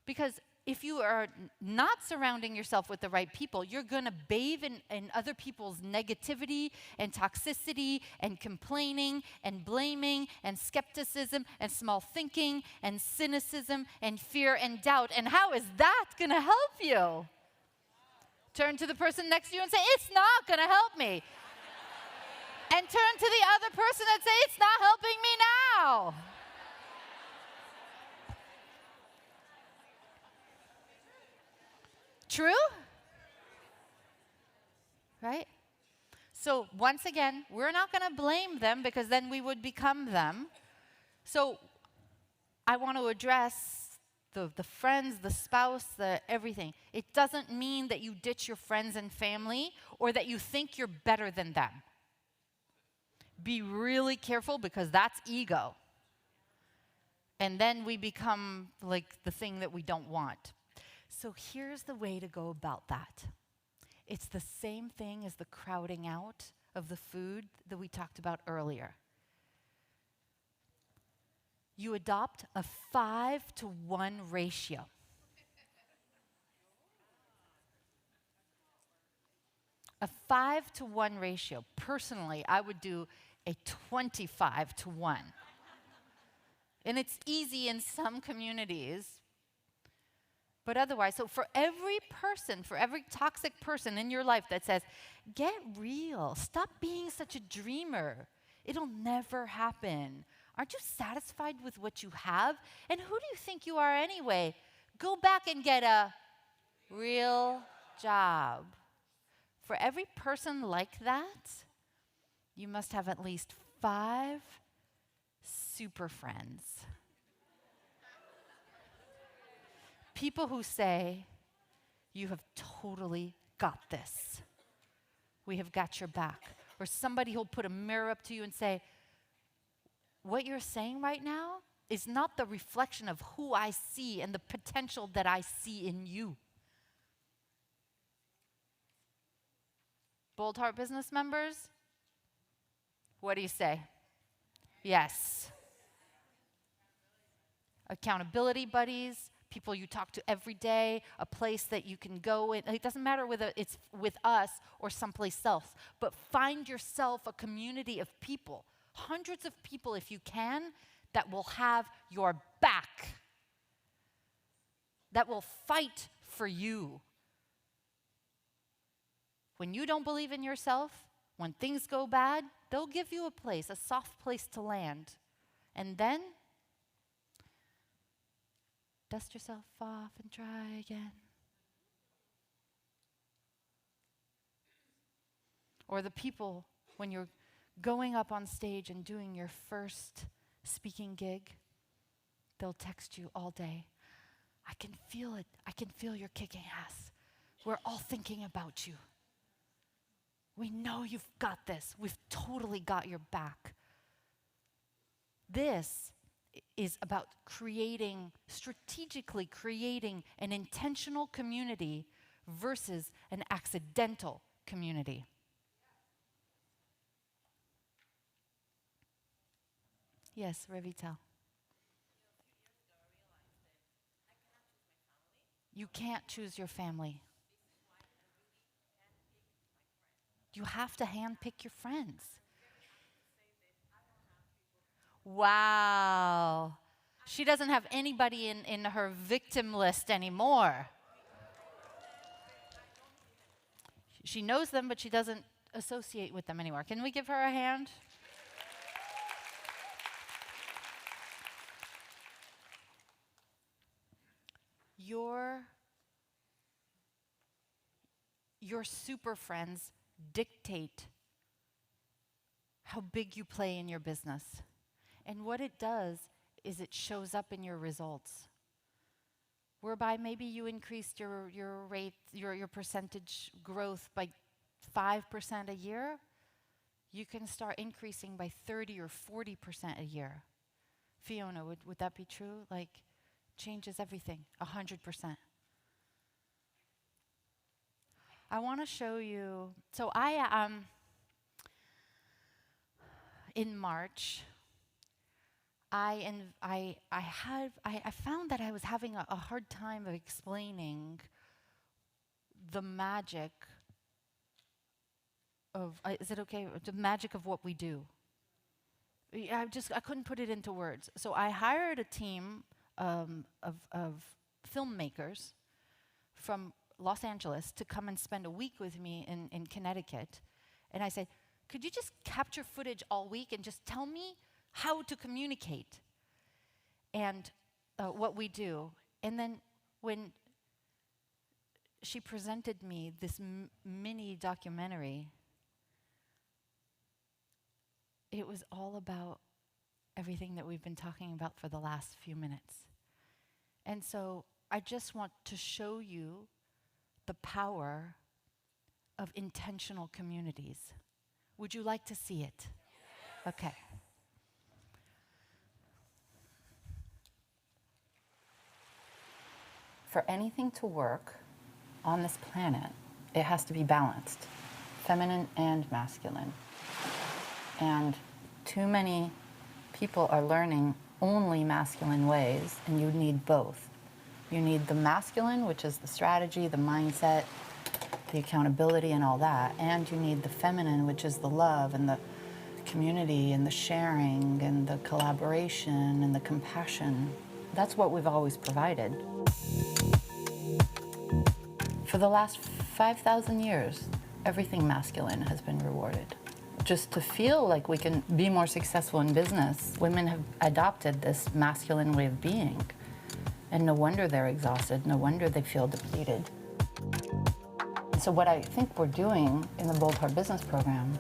Speaker 2: Because if you are not surrounding yourself with the right people, you're going to bathe in other people's negativity and toxicity and complaining and blaming and skepticism and small thinking and cynicism and fear and doubt. And how is that going to help you? Turn to the person next to you and say, it's not going to help me. And turn to the other person and say, it's not helping me now. True? Right? So once again, we're not going to blame them because then we would become them. So I want to address the friends, the spouse, the everything. It doesn't mean that you ditch your friends and family or that you think you're better than them. Be really careful because that's ego. And then we become like the thing that we don't want. So here's the way to go about that. It's the same thing as the crowding out of the food that we talked about earlier. You adopt a 5-to-1 ratio. A 5-to-1 ratio. Personally, I would do a 25-to-1. And it's easy in some communities. But otherwise, so for every toxic person in your life that says, get real, stop being such a dreamer, it'll never happen. Aren't you satisfied with what you have? And who do you think you are anyway? Go back and get a real job. For every person like that, you must have at least 5 super friends. People who say, you have totally got this. We have got your back. Or somebody who'll put a mirror up to you and say, what you're saying right now is not the reflection of who I see and the potential that I see in you. Bold Heart Business members, what do you say? Yes. Accountability buddies, people you talk to every day, a place that you can go in. It doesn't matter whether it's with us or someplace else, but find yourself a community of people, hundreds of people if you can, that will have your back, that will fight for you. When you don't believe in yourself, when things go bad, they'll give you a place, a soft place to land. And then dust yourself off and try again. Or the people, when you're going up on stage and doing your first speaking gig, they'll text you all day. I can feel it. I can feel you're kicking ass. We're all thinking about you. We know you've got this. We've totally got your back. This is about strategically creating an intentional community versus an accidental community. Yes, Revital. You can't choose your family. You have to handpick your friends. Wow. She doesn't have anybody in her victim list anymore. She knows them, but she doesn't associate with them anymore. Can we give her a hand? Your super friends dictate how big you play in your business. And what it does is it shows up in your results. Whereby maybe you increased your rate, your percentage growth by 5% a year, you can start increasing by 30 or 40% a year. Fiona, would that be true? Like, changes everything, 100%. I want to show you, so in March, I found that I was having a hard time of explaining the magic of, is it okay? The magic of what we do. I couldn't put it into words. So I hired a team of filmmakers from Los Angeles to come and spend a week with me in Connecticut. And I said, could you just capture footage all week and just tell me how to communicate and what we do? And then when she presented me this mini documentary, it was all about everything that we've been talking about for the last few minutes. And so I just want to show you the power of intentional communities. Would you like to see it? Okay. For anything to work on this planet, it has to be balanced, feminine and masculine. And too many people are learning only masculine ways, and you need both. You need the masculine, which is the strategy, the mindset, the accountability and all that, and you need the feminine, which is the love and the community and the sharing and the collaboration and the compassion. That's what we've always provided. For the last 5,000 years, everything masculine has been rewarded. Just to feel like we can be more successful in business, women have adopted this masculine way of being. And no wonder they're exhausted, no wonder they feel depleted. So what I think we're doing in the Bold Heart Business Program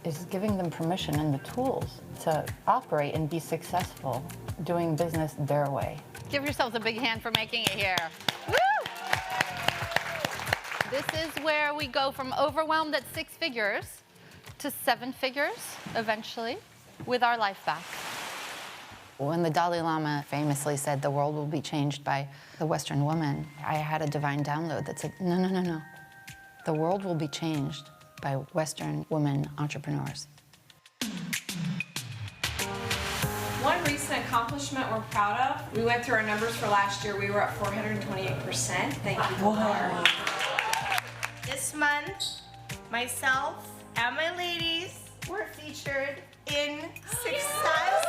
Speaker 2: is giving them permission and the tools to operate and be successful doing business their way. Give yourselves a big hand for making it here. Woo! This is where we go from overwhelmed at 6 figures to 7 figures eventually with our life back. When the Dalai Lama famously said the world will be changed by the Western woman, I had a divine download that said, no, no, no, no. The world will be changed by Western women entrepreneurs.
Speaker 9: One recent accomplishment we're proud of, we went through our numbers for last year. We were at 428%. Thank you, Bold Heart.
Speaker 10: This month, myself and my ladies were featured in Success.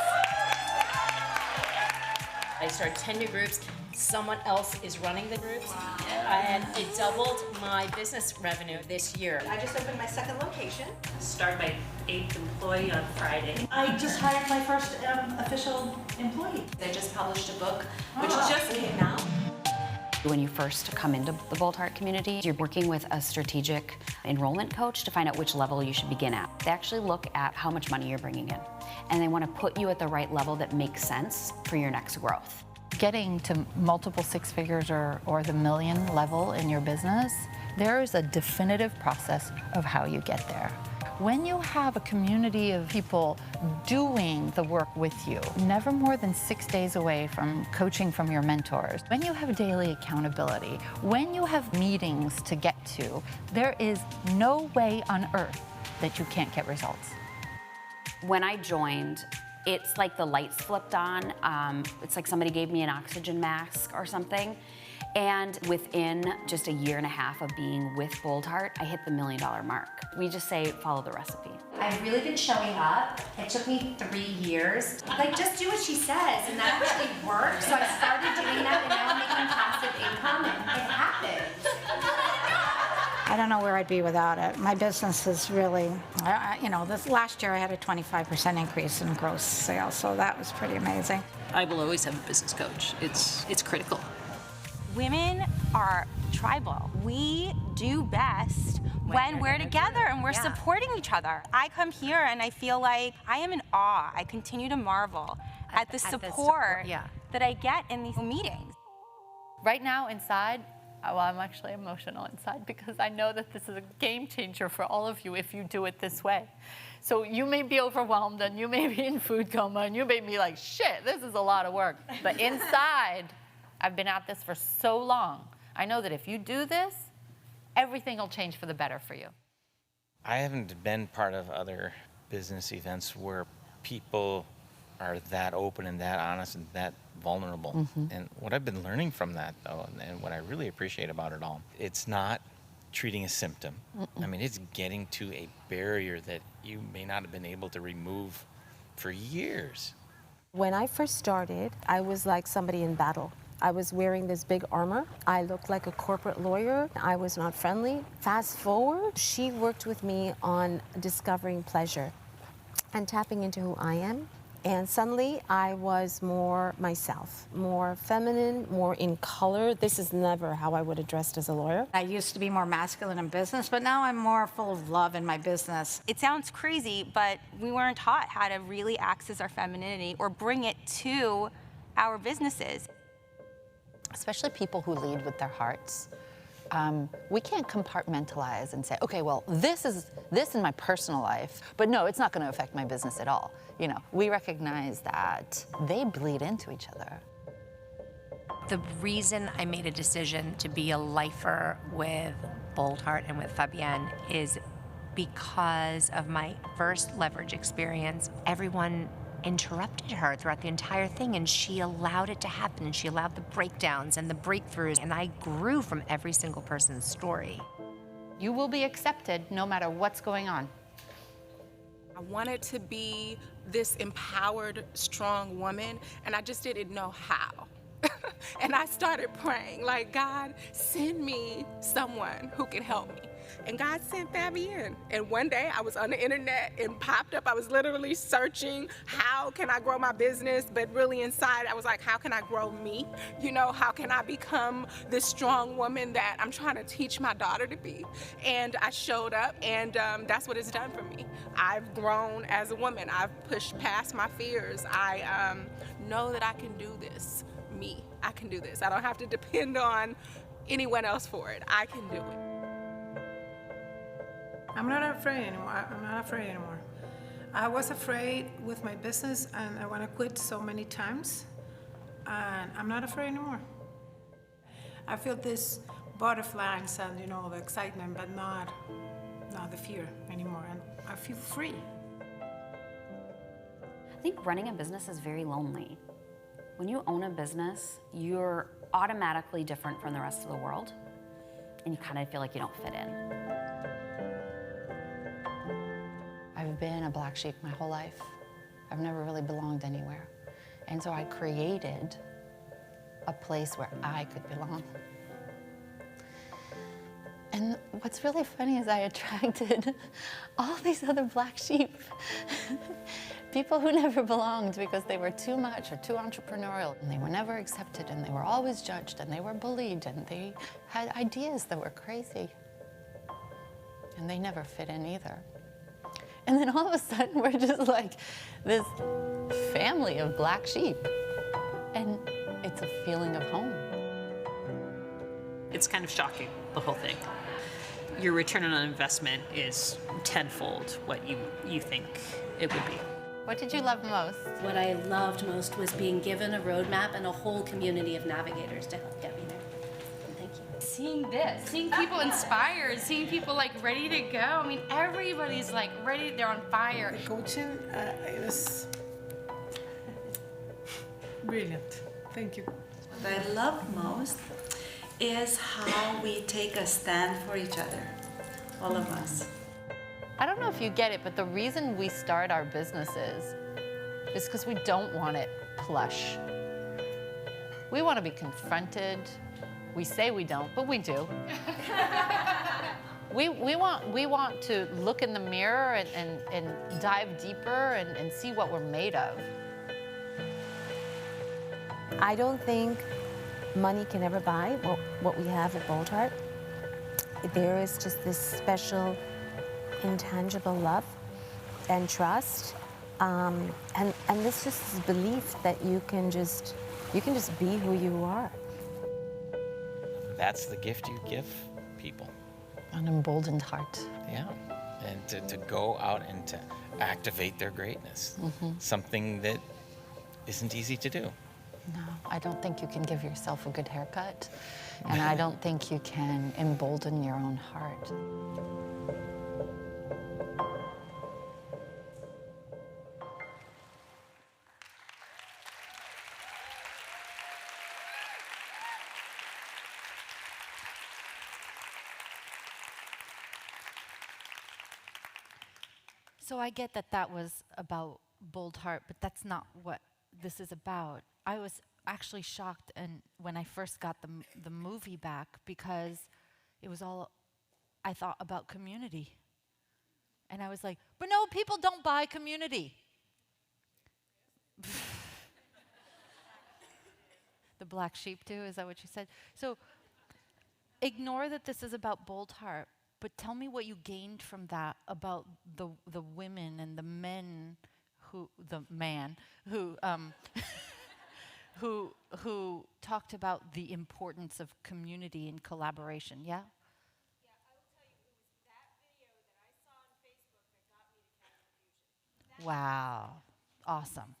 Speaker 11: I started 10 new groups. Someone else is running the groups. And it doubled my business revenue this year.
Speaker 10: I just opened my 2nd location.
Speaker 12: Started my 8th employee on Friday.
Speaker 10: I just hired my first official employee.
Speaker 11: They just published a book, which just came out.
Speaker 13: When you first come into the Bold Heart community, you're working with a strategic enrollment coach to find out which level you should begin at. They actually look at how much money you're bringing in, and they want to put you at the right level that makes sense for your next growth.
Speaker 14: getting to multiple six figures or the million level in your business, there is a definitive process of how you get there. When you have a community of people doing the work with you, never more than 6 days away from coaching from your mentors, when you have daily accountability, when you have meetings to get to, there is no way on earth that you can't get results.
Speaker 13: When I joined, it's like the lights flipped on. It's like somebody gave me an oxygen mask or something. And within just a year and a half of being with Bold Heart, I hit the $1 million mark. We just say, follow the recipe.
Speaker 15: I've really been showing up. It took me 3 years. Like, just do what she says, and that actually worked. So I started doing that, and now I'm making passive income, and it happens.
Speaker 16: I don't know where I'd be without it. My business is really, this last year I had a 25% increase in gross sales, so that was pretty amazing.
Speaker 17: I will always have a business coach. It's critical.
Speaker 18: Women are tribal. We do best when we're together and we're supporting each other. I come here and I feel like I am in awe. I continue to marvel at the support that I get in these meetings.
Speaker 14: Right now inside, well, I'm actually emotional inside because I know that this is a game changer for all of you if you do it this way. So you may be overwhelmed and you may be in food coma and you may be like, shit, this is a lot of work. But inside, I've been at this for so long. I know that if you do this, everything will change for the better for you.
Speaker 19: I haven't been part of other business events where people are that open and that honest and that vulnerable.
Speaker 14: Mm-hmm.
Speaker 19: And what I've been learning from that, though, and what I really appreciate about it all, it's not treating a symptom. I mean, it's getting to a barrier that you may not have been able to remove for years.
Speaker 20: When I first started, I was like somebody in battle. I was wearing this big armor. I looked like a corporate lawyer. I was not friendly. Fast forward, she worked with me on discovering pleasure and tapping into who I am. And suddenly I was more myself, more feminine, more in color. This is never how I would have dressed as a lawyer.
Speaker 16: I used to be more masculine in business, but now I'm more full of love in my business.
Speaker 18: It sounds crazy, but we weren't taught how to really access our femininity or bring it to our businesses.
Speaker 14: Especially people who lead with their hearts. We can't compartmentalize and say, okay, well, this in my personal life, but no, it's not going to affect my business at all. You know, we recognize that they bleed into each other.
Speaker 21: The reason I made a decision to be a lifer with Bold Heart and with Fabienne is because of my first leverage experience. Everyone interrupted her throughout the entire thing, and she allowed it to happen. She allowed the breakdowns and the breakthroughs, and I grew from every single person's story.
Speaker 14: You will be accepted no matter what's going on.
Speaker 22: I wanted to be this empowered, strong woman, and I just didn't know how. And I started praying, like, God, send me someone who can help me. And God sent Fabienne. And one day I was on the internet and popped up. I was literally searching, how can I grow my business? But really inside, I was like, how can I grow me? You know, how can I become this strong woman that I'm trying to teach my daughter to be? And I showed up, and that's what it's done for me. I've grown as a woman. I've pushed past my fears. I know that I can do this. Me, I can do this. I don't have to depend on anyone else for it. I can do it.
Speaker 23: I'm not afraid anymore. I'm not afraid anymore. I was afraid with my business, and I want to quit so many times, and I'm not afraid anymore. I feel this butterflies and, you know, the excitement, but not the fear anymore, and I feel free.
Speaker 13: I think running a business is very lonely. When you own a business, you're automatically different from the rest of the world, and you kind of feel like you don't fit in.
Speaker 14: I've been a black sheep my whole life. I've never really belonged anywhere. And so I created a place where I could belong. And what's really funny is I attracted all these other black sheep. People who never belonged because they were too much or too entrepreneurial, and they were never accepted, and they were always judged, and they were bullied, and they had ideas that were crazy. And they never fit in either. And then all of a sudden, we're just like this family of black sheep. And It's a feeling of home.
Speaker 17: It's kind of shocking, the whole thing. Your return on investment is tenfold what you think it would be.
Speaker 2: What did you love most?
Speaker 1: What I loved most was being given a roadmap and a whole community of navigators to help get me there. Thank you.
Speaker 3: Seeing this, seeing people inspired, seeing people like ready to go. I mean, everybody's like ready, they're on fire.
Speaker 23: The coaching is brilliant. Thank you.
Speaker 4: What I love most is how we take a stand for each other, all of us.
Speaker 14: I don't know if you get it, but the reason we start our businesses is because we don't want it plush. We want to be confronted. We say we don't, but we do. we want to look in the mirror and dive deeper and see what we're made of.
Speaker 20: I don't think money can ever buy what we have at Bold Heart. There is just this special, intangible love and trust, and this just is belief that you can just be who you are.
Speaker 19: That's the gift you give people.
Speaker 14: An emboldened heart.
Speaker 19: Yeah, and to go out and to activate their greatness. Something that isn't easy to do.
Speaker 14: No, I don't think you can give yourself a good haircut, and I don't think you can embolden your own heart.
Speaker 2: So I get that that was about Bold Heart, but that's not what this is about. I was actually shocked when I first got the movie back, because it was all, I thought, about community. And I was like, but no, people don't buy community. The black sheep do, is that what you said? So ignore that this is about Bold Heart, but tell me what you gained from that about the women and the men who talked about the importance of community and collaboration, yeah? Wow, awesome.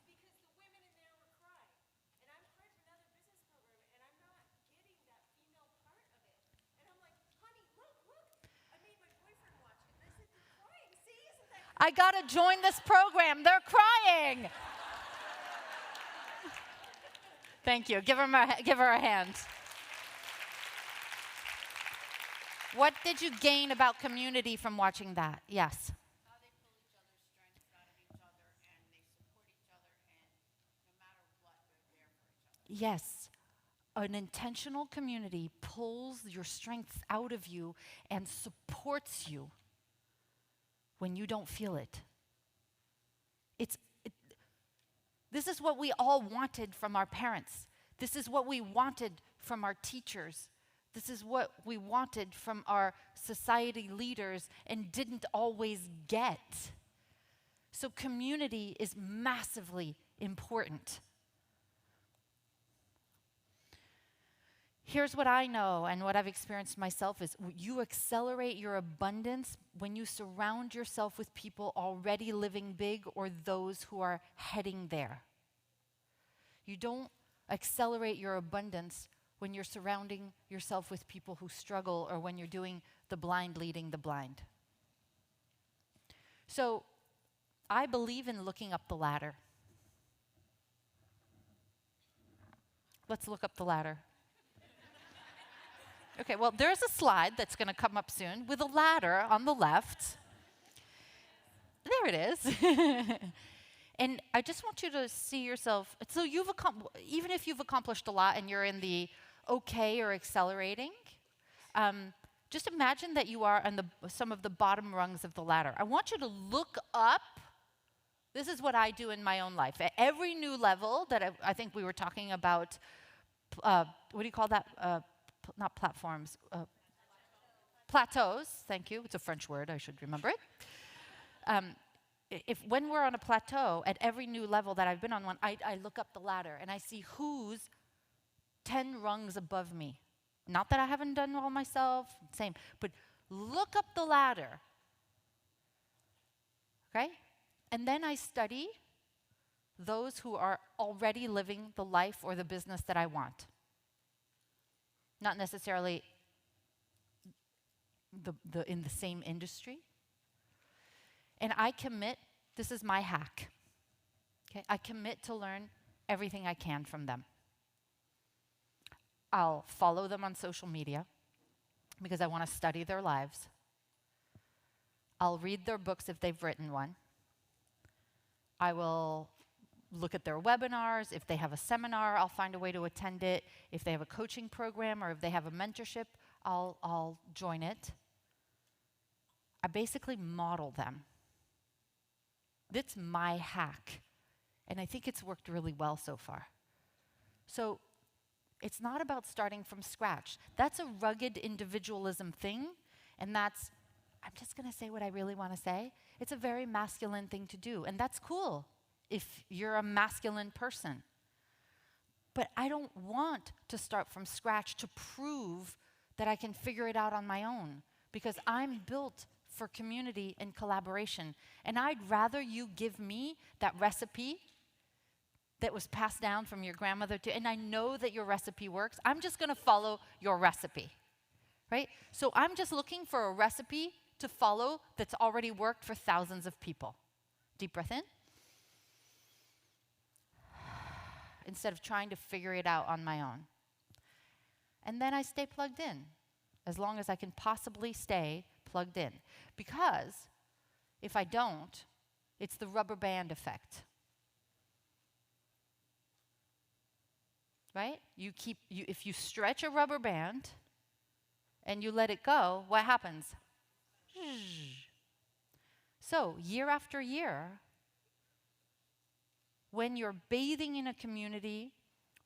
Speaker 2: I gotta join this program. They're crying. Thank you. Give her a hand. What did you gain about community from watching that? Yes. Yes. An intentional community pulls your strengths out of you and supports you when you don't feel it. This is what we all wanted from our parents. This is what we wanted from our teachers. This is what we wanted from our society leaders and didn't always get. So community is massively important. Here's what I know and what I've experienced myself is you accelerate your abundance when you surround yourself with people already living big or those who are heading there. You don't accelerate your abundance when you're surrounding yourself with people who struggle or when you're doing the blind leading the blind. So I believe in looking up the ladder. Let's look up the ladder. Okay, well, there's a slide that's going to come up soon with a ladder on the left. There it is. And I just want you to see yourself. So even if you've accomplished a lot and you're in the okay or accelerating, just imagine that you are on some of the bottom rungs of the ladder. I want you to look up. This is what I do in my own life. At every new level that I think we were talking about, what do you call that? Not platforms, plateaus, thank you. It's a French word, I should remember it. When we're on a plateau, at every new level that I've been on one, I look up the ladder and I see who's
Speaker 14: 10 rungs above me. Not that I haven't done well myself, same, but look up the ladder. Okay? And then I study those who are already living the life or the business that I want. Not necessarily in the same industry. And I commit, this is my hack. Okay? I commit to learn everything I can from them. I'll follow them on social media because I want to study their lives. I'll read their books if they've written one. I will look at their webinars. If they have a seminar, I'll find a way to attend it. If they have a coaching program or if they have a mentorship, I'll join it. I basically model them. That's my hack. And I think it's worked really well so far. So it's not about starting from scratch. That's a rugged individualism thing, and that's, I'm just going to say what I really want to say. It's a very masculine thing to do, and that's cool if you're a masculine person. But I don't want to start from scratch to prove that I can figure it out on my own, because I'm built for community and collaboration. And I'd rather you give me that recipe that was passed down from your grandmother to, and I know that your recipe works. I'm just going to follow your recipe, right? So I'm just looking for a recipe to follow that's already worked for thousands of people. Deep breath in. Instead of trying to figure it out on my own. And then I stay plugged in, as long as I can possibly stay plugged in. Because if I don't, it's the rubber band effect. Right? If you stretch a rubber band and you let it go, what happens? So, year after year, when you're bathing in a community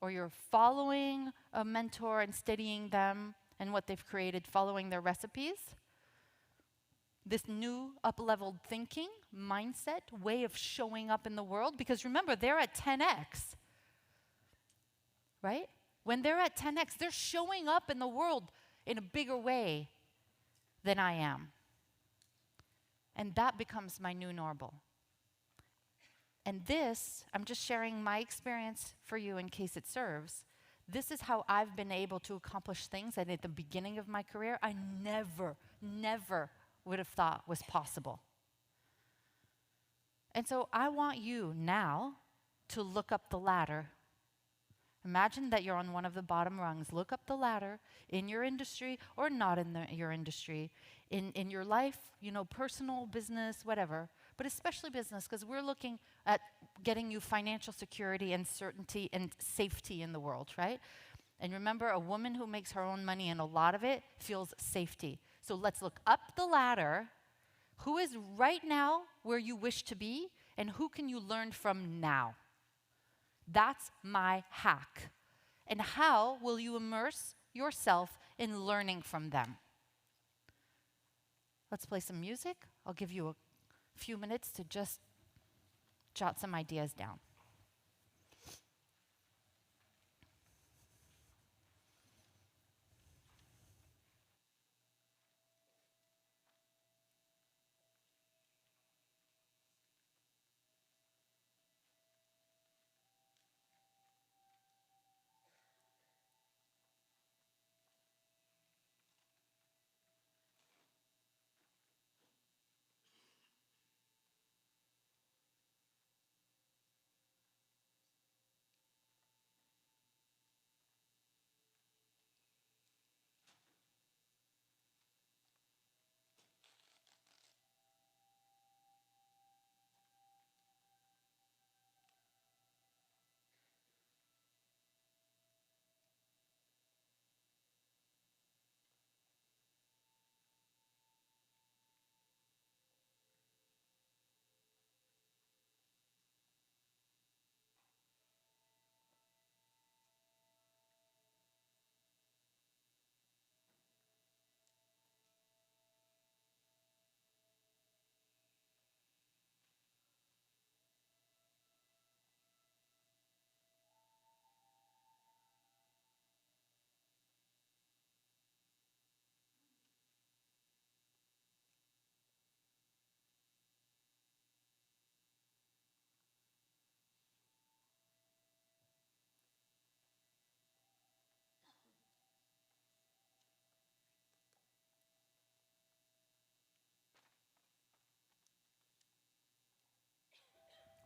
Speaker 14: or you're following a mentor and studying them and what they've created, following their recipes, this new up-leveled thinking, mindset, way of showing up in the world, because remember, they're at 10x. Right? When they're at 10x, they're showing up in the world in a bigger way than I am. And that becomes my new normal. And this, I'm just sharing my experience for you in case it serves. This is how I've been able to accomplish things that at the beginning of my career, I never would have thought was possible. And so I want you now to look up the ladder. Imagine that you're on one of the bottom rungs. Look up the ladder in your industry or not in your industry, in your life, personal, business, whatever, but especially business, because we're looking at getting you financial security and certainty and safety in the world, right? And remember, a woman who makes her own money, and a lot of it, feels safety. So let's look up the ladder. Who is right now where you wish to be, and who can you learn from now? That's my hack. And how will you immerse yourself in learning from them? Let's play some music. I'll give you a few minutes to just jot some ideas down.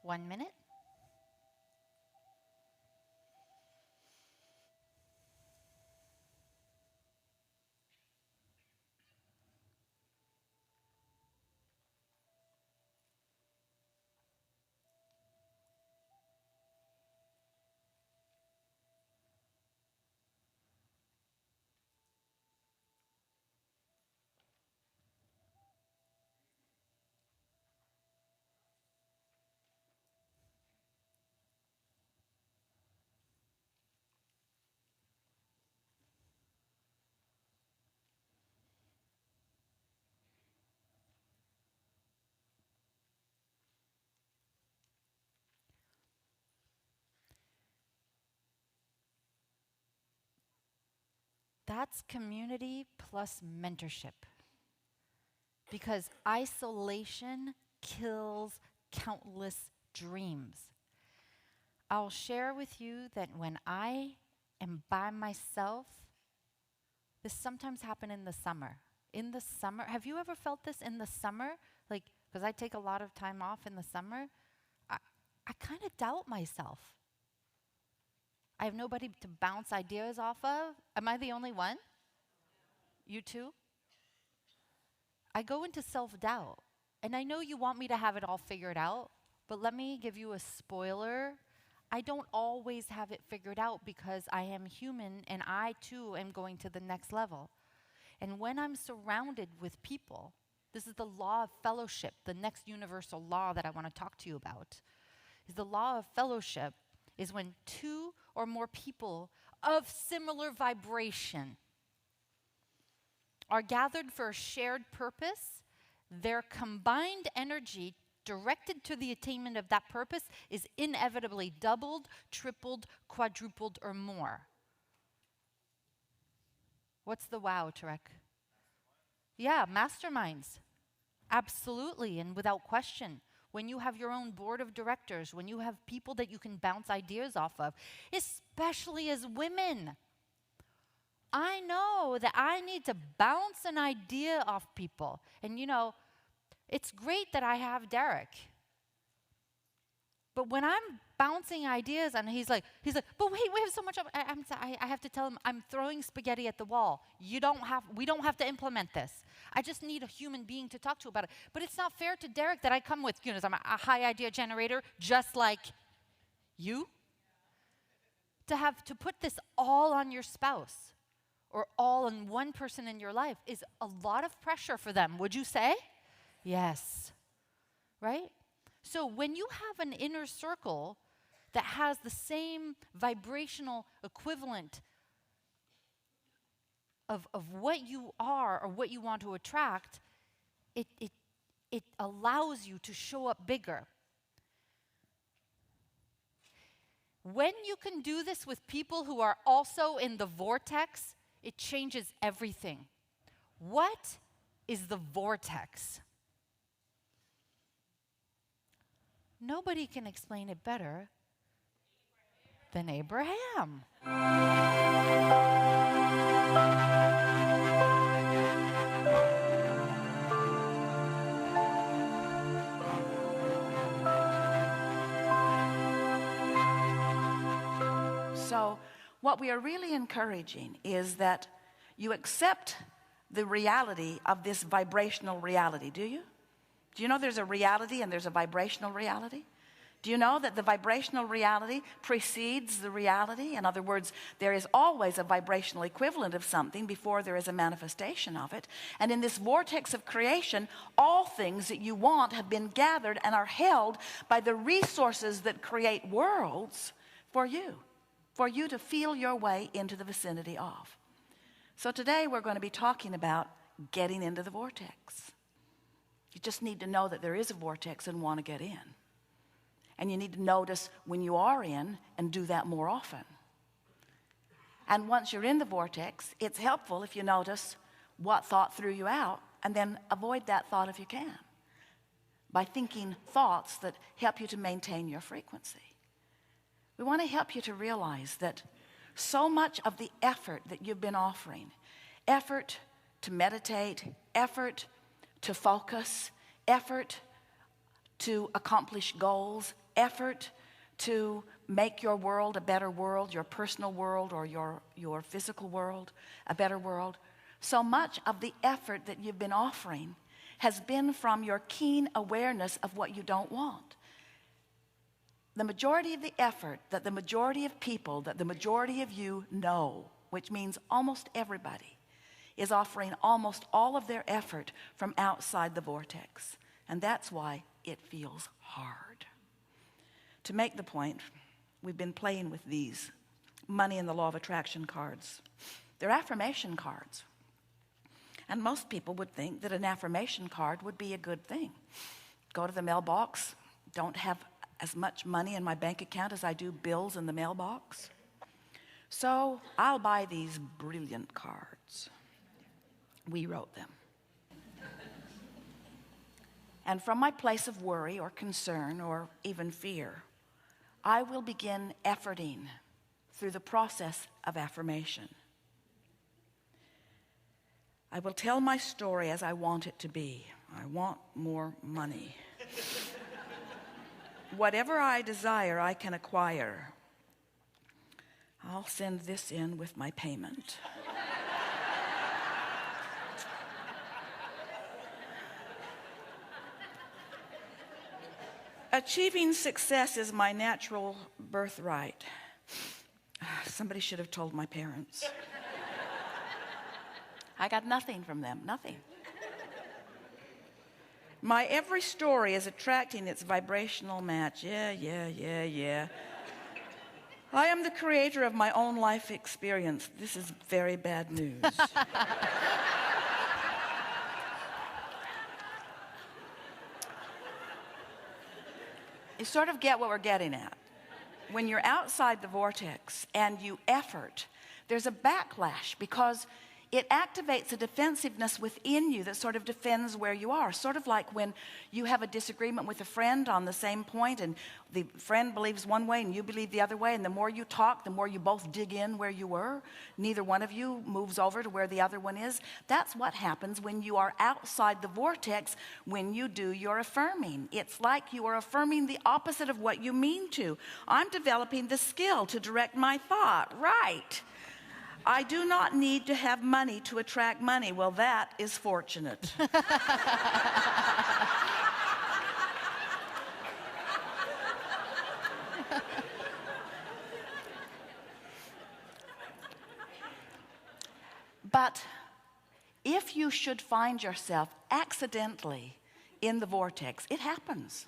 Speaker 14: 1 minute. That's community plus mentorship. Because isolation kills countless dreams. I'll share with you that when I am by myself, this sometimes happens in the summer. In the summer, have you ever felt this in the summer? Like, because I take a lot of time off in the summer, I kind of doubt myself. I have nobody to bounce ideas off of. Am I the only one? You too? I go into self-doubt. And I know you want me to have it all figured out, but let me give you a spoiler. I don't always have it figured out because I am human and I too am going to the next level. And when I'm surrounded with people, this is the law of fellowship, the next universal law that I want to talk to you about, is the law of fellowship is when two or more people of similar vibration are gathered for a shared purpose, their combined energy directed to the attainment of that purpose is inevitably doubled, tripled, quadrupled, or more. What's the wow, Tarek? Yeah, masterminds. Absolutely, and without question. When you have your own board of directors, when you have people that you can bounce ideas off of, especially as women. I know that I need to bounce an idea off people. And you know, it's great that I have Derek. But when I'm bouncing ideas and he's like, but wait, we have so much. I have to tell him I'm throwing spaghetti at the wall. We don't have to implement this. I just need a human being to talk to about it. But it's not fair to Derek that I come with, you know, I'm a high idea generator, just like you. To put this all on your spouse or all on one person in your life is a lot of pressure for them. Would you say? Yes. Right? So when you have an inner circle that has the same vibrational equivalent of what you are or what you want to attract, it allows you to show up bigger. When you can do this with people who are also in the vortex, it changes everything. What is the vortex? Nobody can explain it better than Abraham.
Speaker 5: So what we are really encouraging is that you accept the reality of this vibrational reality, do you? Do you know there's a reality and there's a vibrational reality? Do you know that the vibrational reality precedes the reality? In other words, there is always a vibrational equivalent of something before there is a manifestation of it. And in this vortex of creation, all things that you want have been gathered and are held by the resources that create worlds for you to feel your way into the vicinity of. So today we're going to be talking about getting into the vortex. You just need to know that there is a vortex and want to get in. And you need to notice when you are in and do that more often. And once you're in the vortex, it's helpful if you notice what thought threw you out and then avoid that thought if you can by thinking thoughts that help you to maintain your frequency. We want to help you to realize that so much of the effort that you've been offering, effort to meditate, effort to focus, effort to accomplish goals, effort to make your world a better world, your personal world or your physical world a better world, so much of the effort that you've been offering has been from your keen awareness of what you don't want. The majority of the effort that the majority of people, that the majority of you know, which means almost everybody, is offering almost all of their effort from outside the vortex. And that's why it feels hard. To make the point, we've been playing with these money and the law of attraction cards. They're affirmation cards. And most people would think that an affirmation card would be a good thing. Go to the mailbox, don't have as much money in my bank account as I do bills in the mailbox. So I'll buy these brilliant cards. We wrote them. And from my place of worry or concern or even fear, I will begin efforting through the process of affirmation. I will tell my story as I want it to be. I want more money. Whatever I desire, I can acquire. I'll send this in with my payment. Achieving success is my natural birthright. Somebody should have told my parents. I got nothing from them, nothing. My every story is attracting its vibrational match. Yeah. I am the creator of my own life experience. This is very bad news. You sort of get what we're getting at. When you're outside the vortex and you effort, there's a backlash because it activates a defensiveness within you that sort of defends where you are. Sort of like when you have a disagreement with a friend on the same point and the friend believes one way and you believe the other way, and the more you talk, the more you both dig in where you were. Neither one of you moves over to where the other one is. That's what happens when you are outside the vortex when you do your affirming. It's like you are affirming the opposite of what you mean to. I'm developing the skill to direct my thought. Right. I do not need to have money to attract money. Well, that is fortunate. But if you should find yourself accidentally in the vortex, it happens,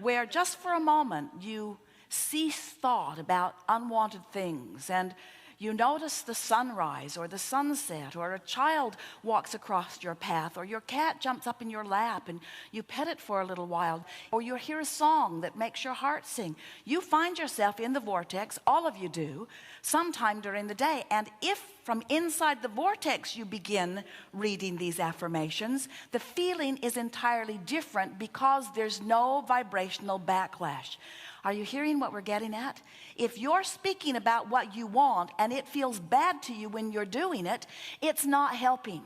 Speaker 5: where just for a moment you cease thought about unwanted things and you notice the sunrise or the sunset, or a child walks across your path, or your cat jumps up in your lap and you pet it for a little while, or you hear a song that makes your heart sing. You find yourself in the vortex, all of you do, sometime during the day. And if from inside the vortex you begin reading these affirmations, the feeling is entirely different because there's no vibrational backlash. Are you hearing what we're getting at? If you're speaking about what you want and it feels bad to you when you're doing it, it's not helping.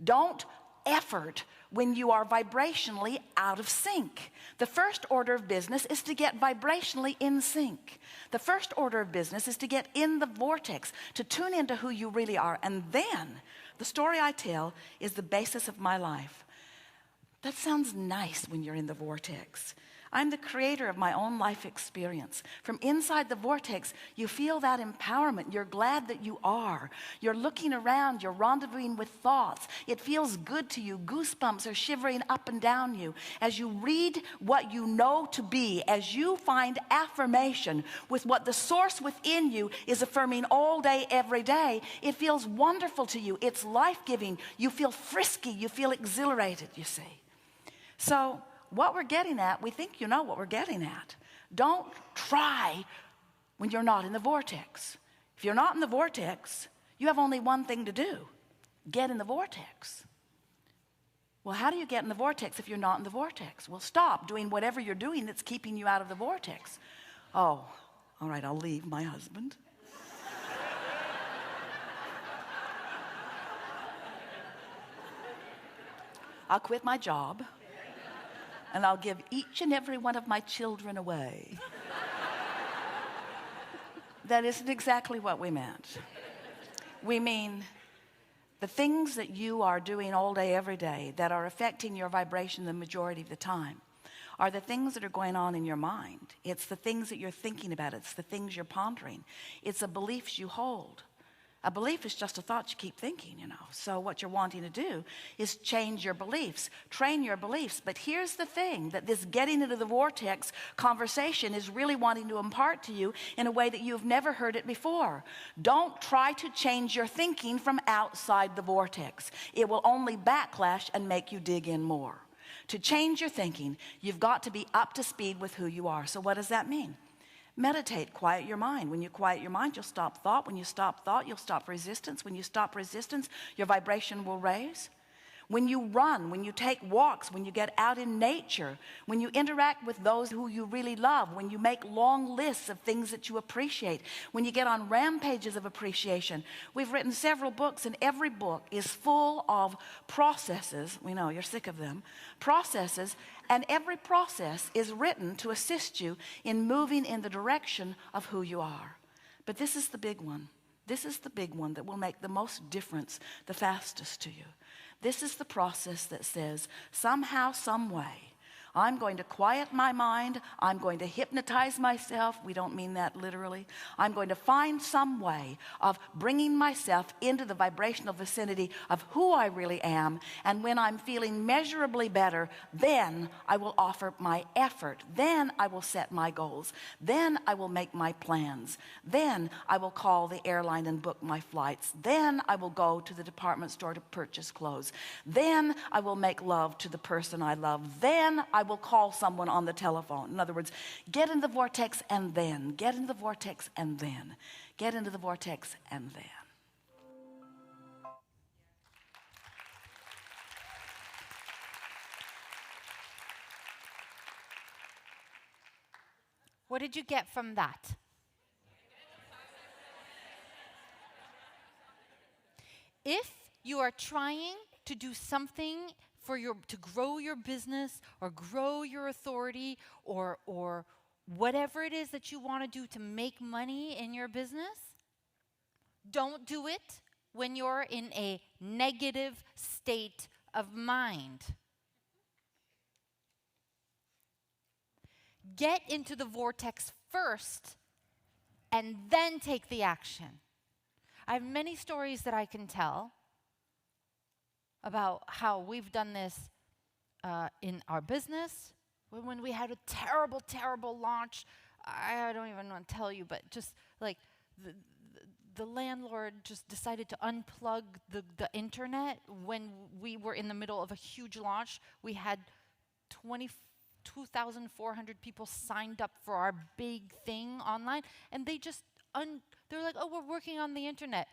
Speaker 5: Don't effort when you are vibrationally out of sync. The first order of business is to get vibrationally in sync. The first order of business is to get in the vortex, to tune into who you really are. And then the story I tell is the basis of my life. That sounds nice when you're in the vortex. I'm the creator of my own life experience. From inside the vortex, you feel that empowerment. You're glad that you are. You're looking around. You're rendezvousing with thoughts. It feels good to you. Goosebumps are shivering up and down you. As you read what you know to be, as you find affirmation with what the source within you is affirming all day, every day, it feels wonderful to you. It's life-giving. You feel frisky. You feel exhilarated, you see. So what we're getting at, we think you know what we're getting at. Don't try when you're not in the vortex. If you're not in the vortex, you have only one thing to do: get in the vortex. Well, how do you get in the vortex if you're not in the vortex? Well, stop doing whatever you're doing that's keeping you out of the vortex. Oh, all right, I'll leave my husband. I'll quit my job. and I'll give each and every one of my children away. That isn't exactly what we meant. We mean the things that you are doing all day, every day, that are affecting your vibration the majority of the time, are the things that are going on in your mind. It's the things that you're thinking about. It's the things you're pondering. It's the beliefs you hold. A belief is just a thought you keep thinking, you know. So what you're wanting to do is change your beliefs, train your beliefs. But here's the thing, that this getting into the vortex conversation is really wanting to impart to you in a way that you've never heard it before. Don't try to change your thinking from outside the vortex. It will only backlash and make you dig in more. To change your thinking, you've got to be up to speed with who you are. So what does that mean? Meditate, quiet your mind. When you quiet your mind, you'll stop thought. When you stop thought, you'll stop resistance. When you stop resistance, your vibration will raise. When you run, when you take walks, when you get out in nature, when you interact with those who you really love, when you make long lists of things that you appreciate, when you get on rampages of appreciation. We've written several books, and every book is full of processes. We know you're sick of them. Processes, and every process is written to assist you in moving in the direction of who you are. But this is the big one. This is the big one that will make the most difference the fastest to you. This is the process that says, somehow, some way, I'm going to quiet my mind. I'm going to hypnotize myself. We don't mean that literally. I'm going to find some way of bringing myself into the vibrational vicinity of who I really am. And when I'm feeling measurably better, then I will offer my effort. Then I will set my goals. Then I will make my plans. Then I will call the airline and book my flights. Then I will go to the department store to purchase clothes. Then I will make love to the person I love. Then I will call someone on the telephone. In other words, get in the vortex and then. Get into the vortex and then. Get into the vortex and then.
Speaker 2: What did you get from that? If you are trying to do something to grow your business or grow your authority or whatever it is that you want to do to make money in your business, don't do it when you're in a negative state of mind. Get into the vortex first and then take the action. I have many stories that I can tell about how we've done this in our business. When we had a terrible, terrible launch, I don't even want to tell you, but just like the landlord just decided to unplug the internet when we were in the middle of a huge launch. We had 2,400 people signed up for our big thing online, and they just, they're like, oh, we're working on the internet.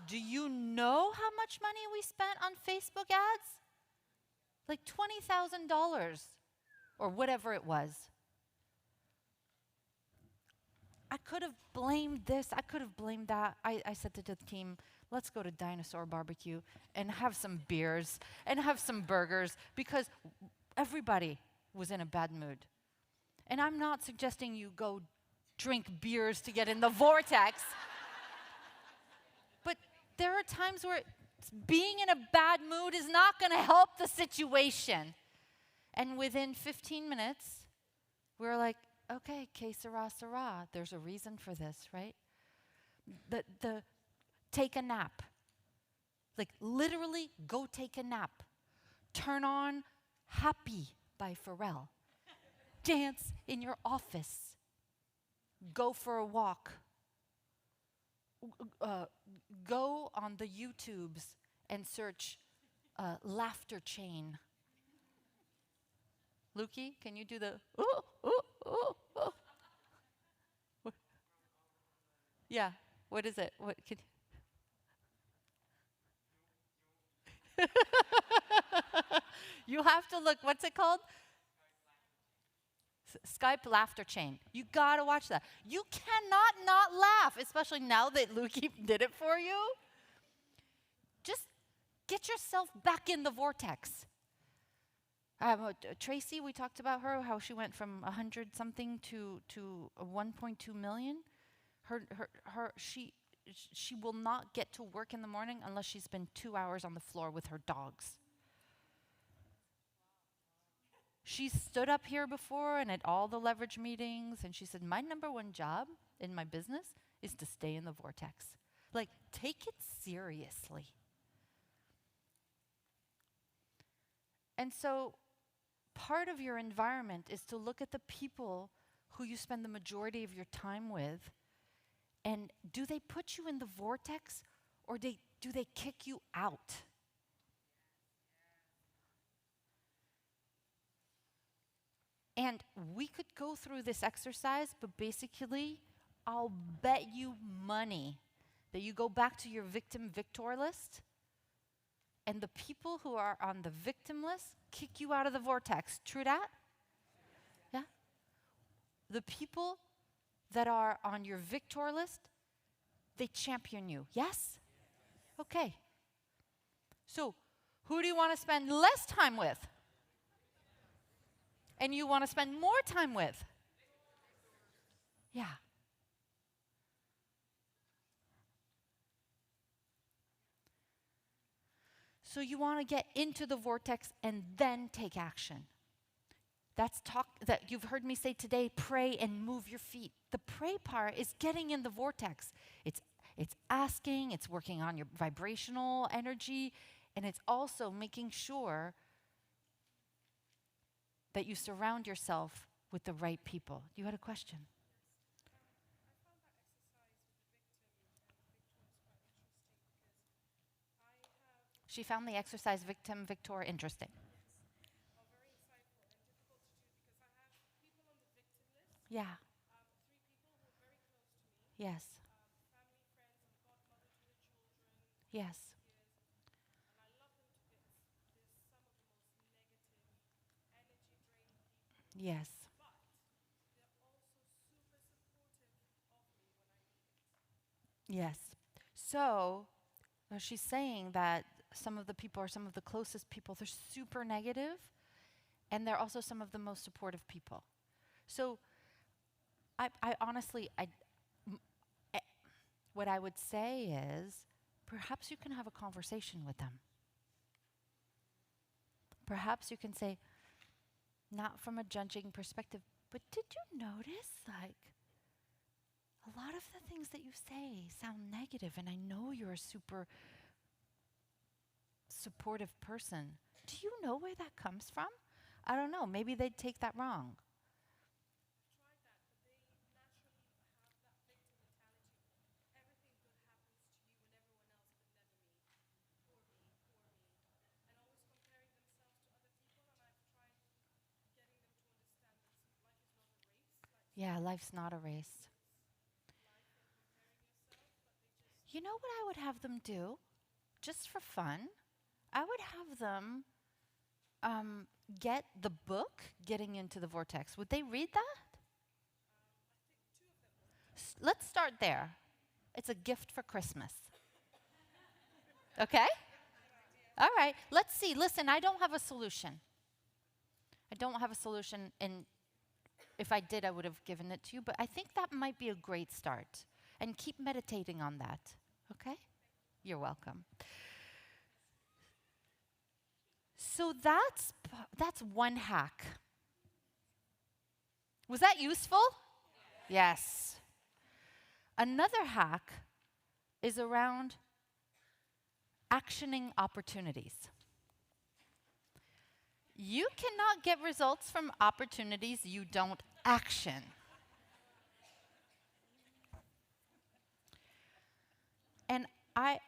Speaker 2: Do you know how much money we spent on Facebook ads? Like $20,000 or whatever it was. I could have blamed this, I could have blamed that. I said to the team, let's go to Dinosaur Barbecue and have some beers and have some burgers because everybody was in a bad mood. And I'm not suggesting you go drink beers to get in the vortex. But there are times where being in a bad mood is not going to help the situation. And within 15 minutes, we were like, okay, que sera, sera. There's a reason for this, right? The take a nap. Like literally go take a nap. Turn on Happy by Pharrell. Dance in your office. Go for a walk. Go on the YouTubes and search laughter chain. Lukey, can you do the ooh, ooh, ooh, ooh? Yeah, what is it? What can you have to look, what's it called? Skype laughter chain. You gotta watch that. You cannot not laugh, especially now that Lukey did it for you. Just
Speaker 14: get yourself back in the vortex. Tracy, we talked about her, how she went from 100 something to 1.2 million. She will not get to work in the morning unless she's been 2 hours on the floor with her dogs. She stood up here before and at all the leverage meetings, and she said, my number one job in my business is to stay in the vortex. Like, take it seriously. And so part of your environment is to look at the people who you spend the majority of your time with, and do they put you in the vortex, or do they kick you out? And we could go through this exercise, but basically, I'll bet you money that you go back to your victim-victor list, and the people who are on the victim list kick you out of the vortex. True that? Yeah? The people that are on your victor list, they champion you. Yes? Okay. So, who do you want to spend less time with? And you want to spend more time with? Yeah. So you want to get into the vortex and then take action. That's talk that you've heard me say today, pray and move your feet. The pray part is getting in the vortex. It's asking, it's working on your vibrational energy, and it's also making sure that you surround yourself with the right people. You had a question? She found the exercise victim-victor interesting. Yeah. Yes. Yes. Yes. Yes. So, she's saying that some of the people are some of the closest people. They're super negative, and they're also some of the most supportive people. So, I honestly, what I would say is, perhaps you can have a conversation with them. Perhaps you can say, not from a judging perspective, but did you notice, like, a lot of the things that you say sound negative, and I know you're a super supportive person. Do you know where that comes from? I don't know. Maybe they'd take that wrong. Yeah, life's not a race. You know what I would have them do? Just for fun, I would have them get the book, Getting into the Vortex. Would they read that? Let's start there. It's a gift for Christmas. Okay? All right, let's see. Listen, I don't have a solution. I don't have a solution, and if I did, I would have given it to you, but I think that might be a great start. And keep meditating on that, okay? You're welcome. So that's one hack. Was that useful? Yes. Another hack is around actioning opportunities. You cannot get results from opportunities you don't action. And I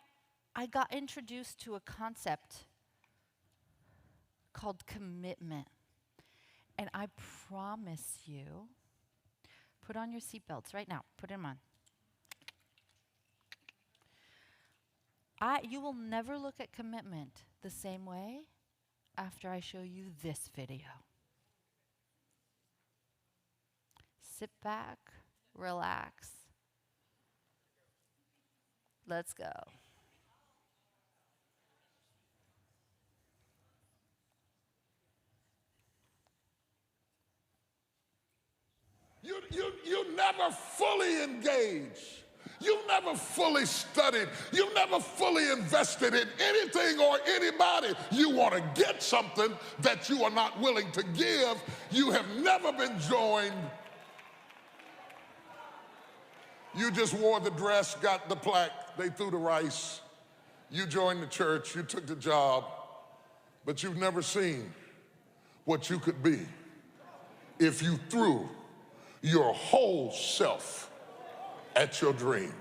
Speaker 14: got introduced to a concept called commitment. And I promise you, put on your seatbelts right now. Put them on. You will never look at commitment the same way after I show you this video. Sit back, relax. Let's go.
Speaker 6: You never fully engage. You never fully studied. You never fully invested in anything or anybody. You want to get something that you are not willing to give. You have never been joined. You just wore the dress, got the plaque, they threw the rice. You joined the church, you took the job, but you've never seen what you could be if you threw your whole self at your dream.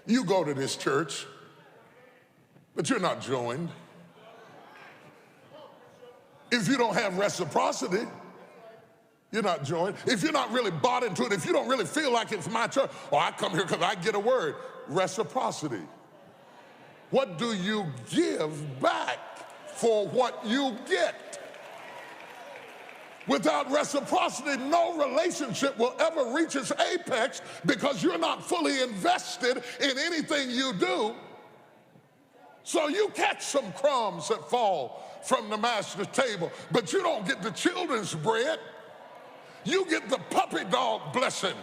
Speaker 6: You go to this church, but you're not joined. If you don't have reciprocity, you're not joined. If you're not really bought into it, if you don't really feel like it's my church, or I come here because I get a word, reciprocity. What do you give back for what you get? Without reciprocity, no relationship will ever reach its apex because you're not fully invested in anything you do. So you catch some crumbs that fall from the master's table, but you don't get the children's bread. You get the puppy dog blessing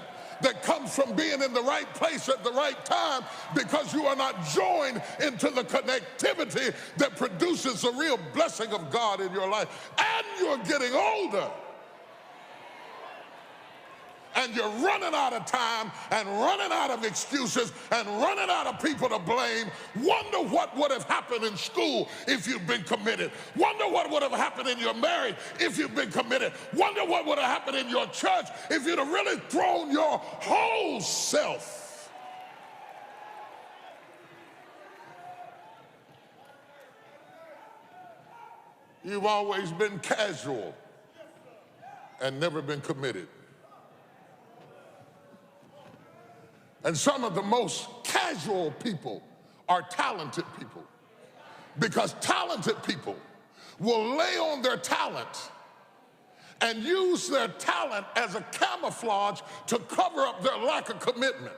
Speaker 6: that comes from being in the right place at the right time because you are not joined into the connectivity that produces the real blessing of God in your life. And you're getting older. And you're running out of time and running out of excuses and running out of people to blame. Wonder what would have happened in school if you'd been committed. Wonder what would have happened in your marriage if you'd been committed. Wonder what would have happened in your church if you'd have really thrown your whole self. You've always been casual and never been committed. And some of the most casual people are talented people, because talented people will lay on their talent and use their talent as a camouflage to cover up their lack of commitment.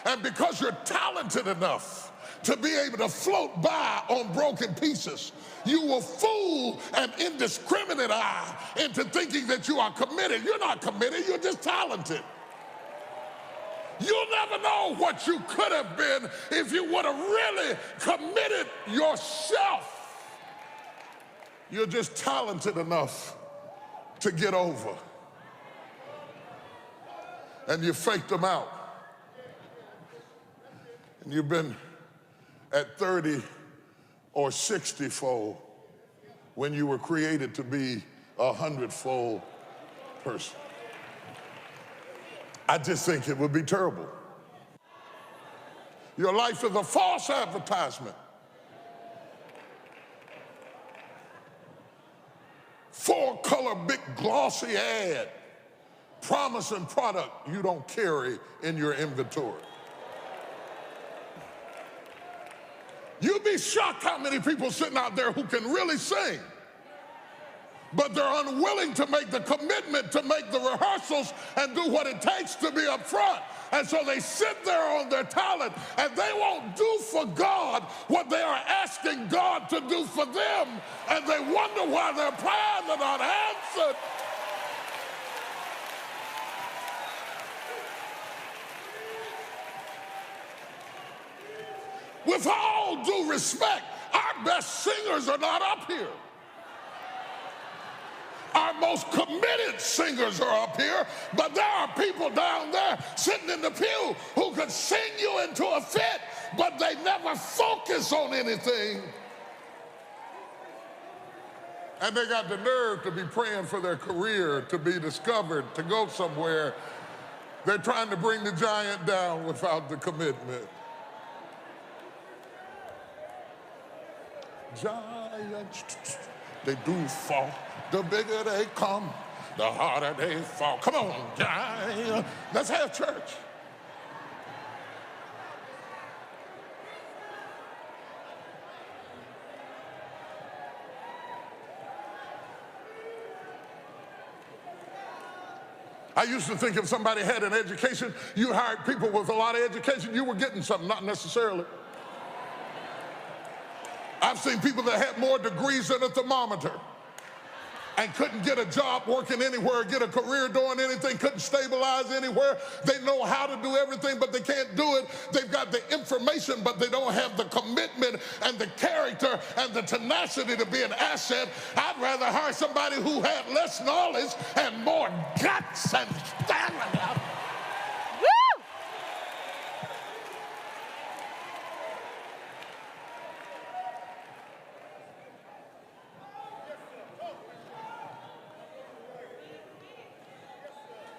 Speaker 6: And because you're talented enough to be able to float by on broken pieces, you will fool an indiscriminate eye into thinking that you are committed. You're not committed, you're just talented. You'll never know what you could have been if you would have really committed yourself. You're just talented enough to get over. And you faked them out. And you've been at 30 or 60-fold when you were created to be a 100-fold person. I just think it would be terrible. Your life is a false advertisement. 4-color, big, glossy ad promising product you don't carry in your inventory. You'd be shocked how many people sitting out there who can really sing, but they're unwilling to make the commitment to make the rehearsals and do what it takes to be up front. And so they sit there on their talent and they won't do for God what they are asking God to do for them. And they wonder why their prayers are not answered. With all due respect, our best singers are not up here. Our most committed singers are up here, but there are people down there sitting in the pew who could sing you into a fit, but they never focus on anything. And they got the nerve to be praying for their career, to be discovered, to go somewhere. They're trying to bring the giant down without the commitment. Giants, they do fall. The bigger they come, the harder they fall. Come on, giant. Let's have church. I used to think if somebody had an education, you hired people with a lot of education, you were getting something, not necessarily. I've seen people that had more degrees than a thermometer. and couldn't get a job working anywhere, get a career doing anything, couldn't stabilize anywhere. They know how to do everything, but they can't do it. They've got the information, but they don't have the commitment and the character and the tenacity to be an asset. I'd rather hire somebody who had less knowledge and more guts and stamina.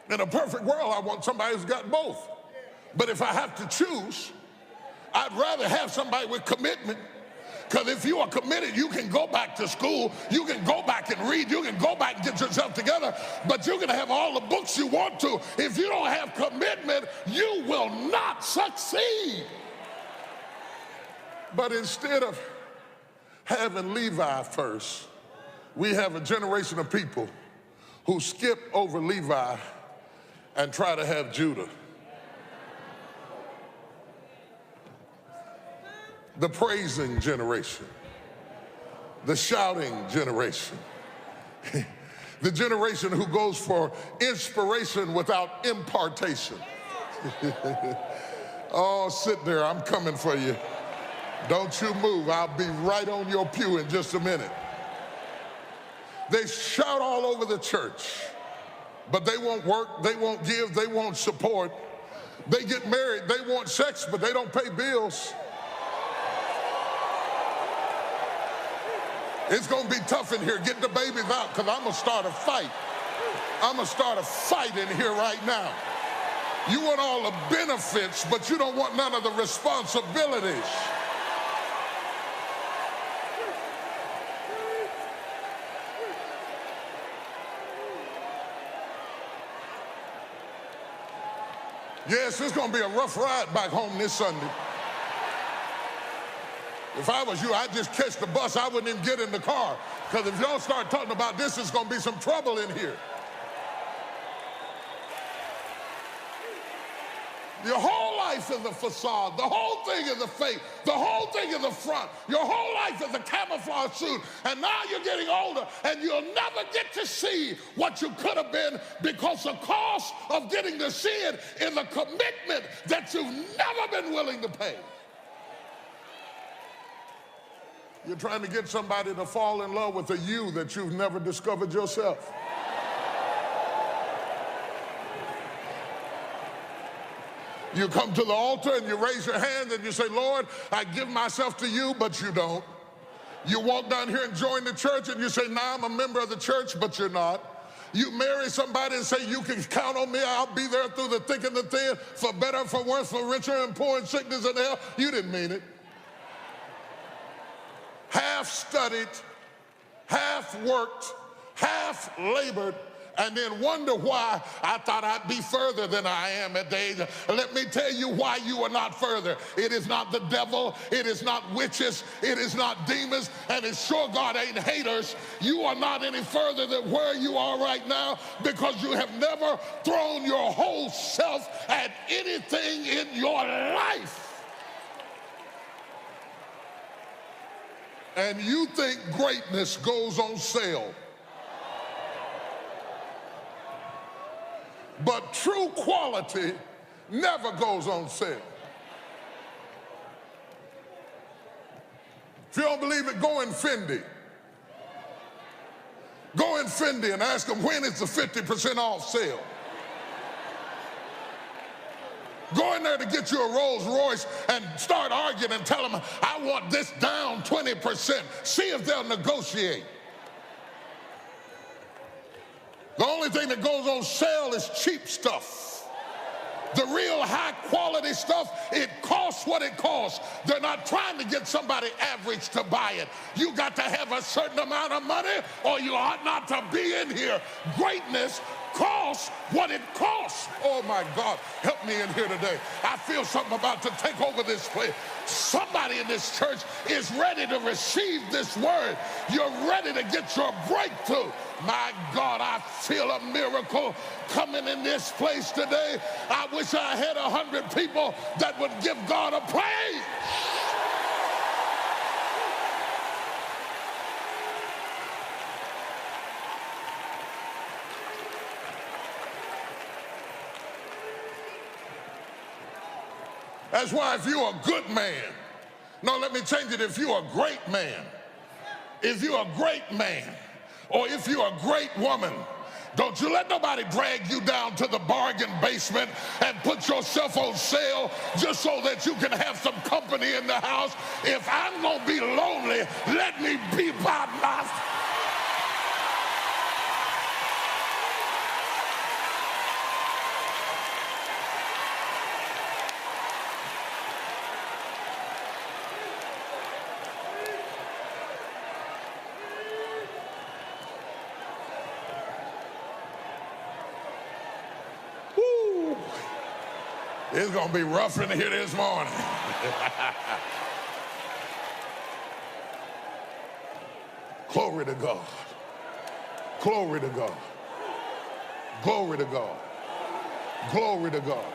Speaker 6: In a perfect world, I want somebody who's got both. But if I have to choose, I'd rather have somebody with commitment. Because if you are committed, you can go back to school, you can go back and read, you can go back and get yourself together, but you're going to have all the books you want to. If you don't have commitment, you will not succeed. But instead of having Levi first, we have a generation of people who skip over Levi and try to have Judah. The praising generation, the shouting generation, the generation who goes for inspiration without impartation. Oh, sit there, I'm coming for you. Don't you move, I'll be right on your pew in just a minute. They shout all over the church, but they won't work, they won't give, they won't support. They get married, they want sex, but they don't pay bills. It's gonna be tough in here. Get the babies out, because I'm gonna start a fight. I'm gonna start a fight in here right now. You want all the benefits, but you don't want none of the responsibilities. Yes, it's going to be a rough ride back home this Sunday. If I was you, I'd just catch the bus. I wouldn't even get in the car. Because if y'all start talking about this, there's going to be some trouble in here. Your whole life is a facade. The whole thing is a fake. The whole thing is a front. Your whole life is a camouflage suit. And now you're getting older, and you'll never get to see what you could have been, because the cost of getting to see it is a commitment that you've never been willing to pay. You're trying to get somebody to fall in love with a you that you've never discovered yourself. You come to the altar and you raise your hand and you say, Lord, I give myself to you, but you don't. You walk down here and join the church and you say, nah, I'm a member of the church, but you're not. You marry somebody and say, you can count on me, I'll be there through the thick and the thin, for better, for worse, for richer and poor, in sickness and health. You didn't mean it. Half studied, half worked, half labored, and then wonder why I thought I'd be further than I am at the age. Let me tell you why you are not further. It is not the devil, it is not witches, it is not demons, and it's sure God ain't haters. You are not any further than where you are right now, because you have never thrown your whole self at anything in your life. And you think greatness goes on sale. But true quality never goes on sale. If you don't believe it, go in Fendi. Go in Fendi and ask them, when is the 50% off sale? Go in there to get you a Rolls Royce and start arguing and tell them, I want this down 20%. See if they'll negotiate. The only thing that goes on sale is cheap stuff. The real high quality stuff, it costs what it costs. They're not trying to get somebody average to buy it. You got to have a certain amount of money or you ought not to be in here. Greatness costs what it costs. Oh my God, help me in here today. I feel something about to take over this place. Somebody in this church is ready to receive this word. You're ready to get your breakthrough. My God, I feel a miracle coming in this place today. I wish I had 100 people that would give God a praise. That's why if you're a good man, no, let me change it. If you're a great man, if you're a great man, or if you're a great woman, don't you let nobody drag you down to the bargain basement and put yourself on sale just so that you can have some company in the house. If I'm going to be lonely, let me be by myself. It's going to be rough in here this morning. Glory to God. Glory to God. Glory to God. Glory to God.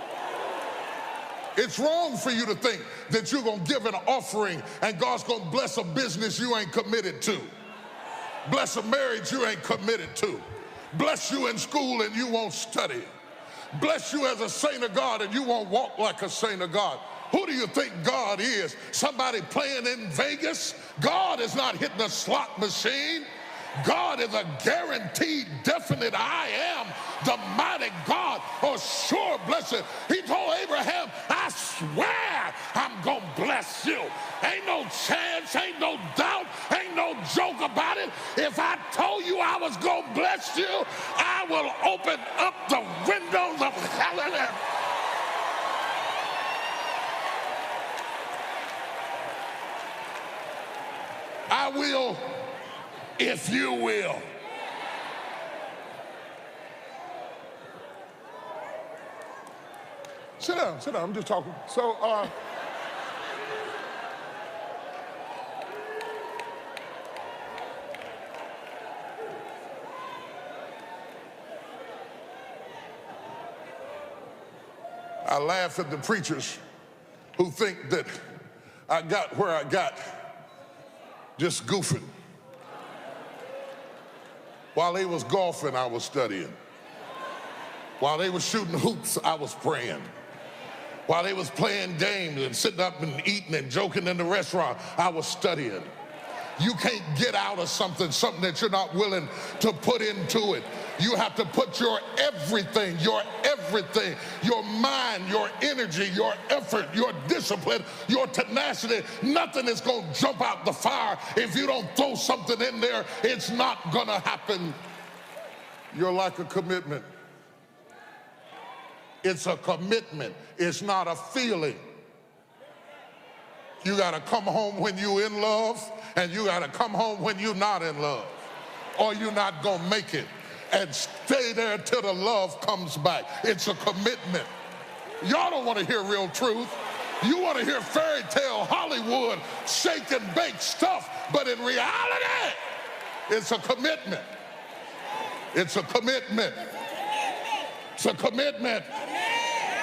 Speaker 6: It's wrong for you to think that you're going to give an offering and God's going to bless a business you ain't committed to. Bless a marriage you ain't committed to. Bless you in school and you won't study. Bless you as a saint of God and you won't walk like a saint of God. Who do you think God is? Somebody playing in Vegas? God is not hitting a slot machine. God is a guaranteed, definite I am the mighty God. Oh, sure, bless it. He told Abraham, I swear I'm going to bless you. Ain't no chance, ain't no doubt, ain't no joke about it. If I told you I was going to bless you, I will open up the windows of heaven. I will if you will. Sit down, I'm just talking. So, I laugh at the preachers who think that I got where I got just goofing. While they was golfing, I was studying. While they was shooting hoops, I was praying. While they was playing games and sitting up and eating and joking in the restaurant, I was studying. You can't get out of something that you're not willing to put into it. You have to put your everything, your mind, your energy, your effort, your discipline, your tenacity. Nothing is going to jump out the fire. If you don't throw something in there, it's not going to happen. You're like a commitment. It's a commitment. It's not a feeling. You got to come home when you're in love, and you got to come home when you're not in love, or you're not going to make it. And stay there till the love comes back. It's a commitment. Y'all don't want to hear real truth. You want to hear fairy tale Hollywood shake and bake stuff, but in reality, it's a commitment. It's a commitment. It's a commitment.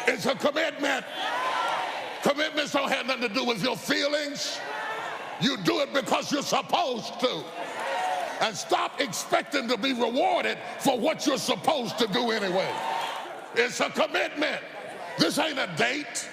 Speaker 6: It's a commitment. Commitments don't have nothing to do with your feelings. You do it because you're supposed to. And stop expecting to be rewarded for what you're supposed to do anyway. It's a commitment. This ain't a date.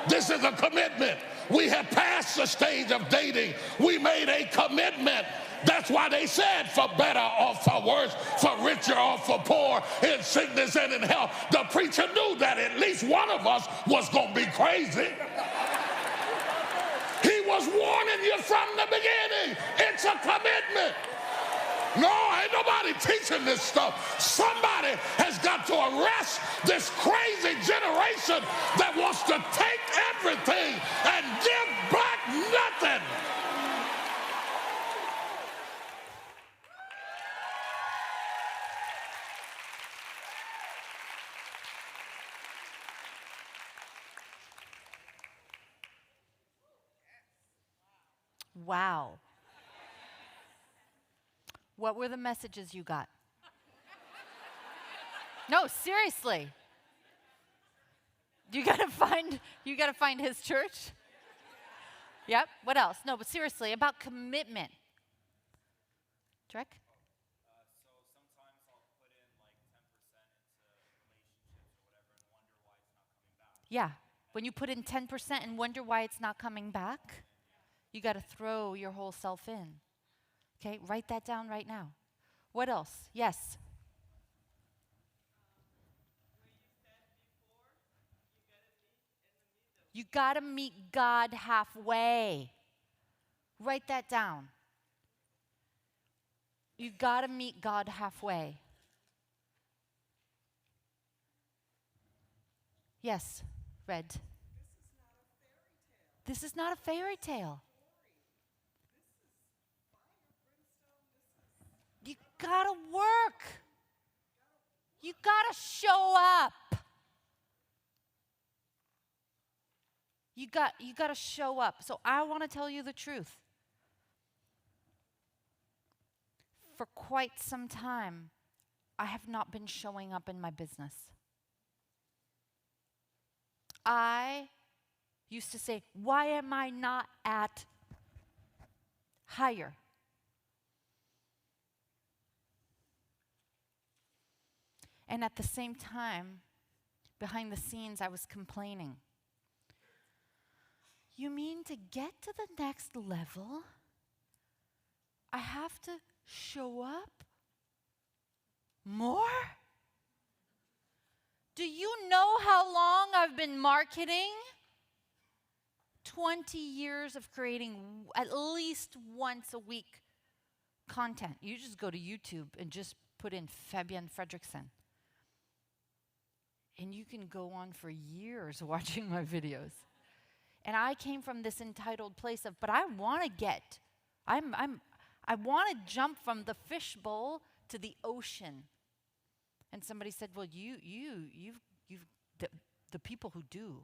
Speaker 6: This is a commitment. We have passed the stage of dating. We made a commitment. That's why they said for better or for worse, for richer or for poor, in sickness and in health. The preacher knew that at least one of us was going to be crazy. He was warning you from the beginning. It's a commitment. No, ain't nobody teaching this stuff. Somebody has got to arrest this crazy generation that wants to take everything and give back nothing.
Speaker 2: Wow. What were the messages you got? No, seriously. You gotta find his church. Yep. What else? No, but seriously, about commitment. Drek?
Speaker 7: So sometimes I'll put in like 10% into relationships or whatever and wonder why it's not coming back.
Speaker 2: Yeah. When you put in 10% and wonder why it's not coming back, you got to throw your whole self in. Okay, write that down right now. What else? Yes. You got to meet God halfway. Write that down. You got to meet God halfway. Yes, Red. This is not a fairy tale. You gotta work. You gotta show up. You gotta show up. So I want to tell you the truth. For quite some time, I have not been showing up in my business. I used to say, why am I not at higher? And at the same time, behind the scenes, I was complaining. You mean to get to the next level, I have to show up more? Do you know how long I've been marketing? 20 years of creating at least once a week content. You just go to YouTube and just put in Fabienne Fredrickson. And you can go on for years watching my videos. And I came from this entitled place of, but I want to get, I want to jump from the fishbowl to the ocean. And somebody said, well, the people who do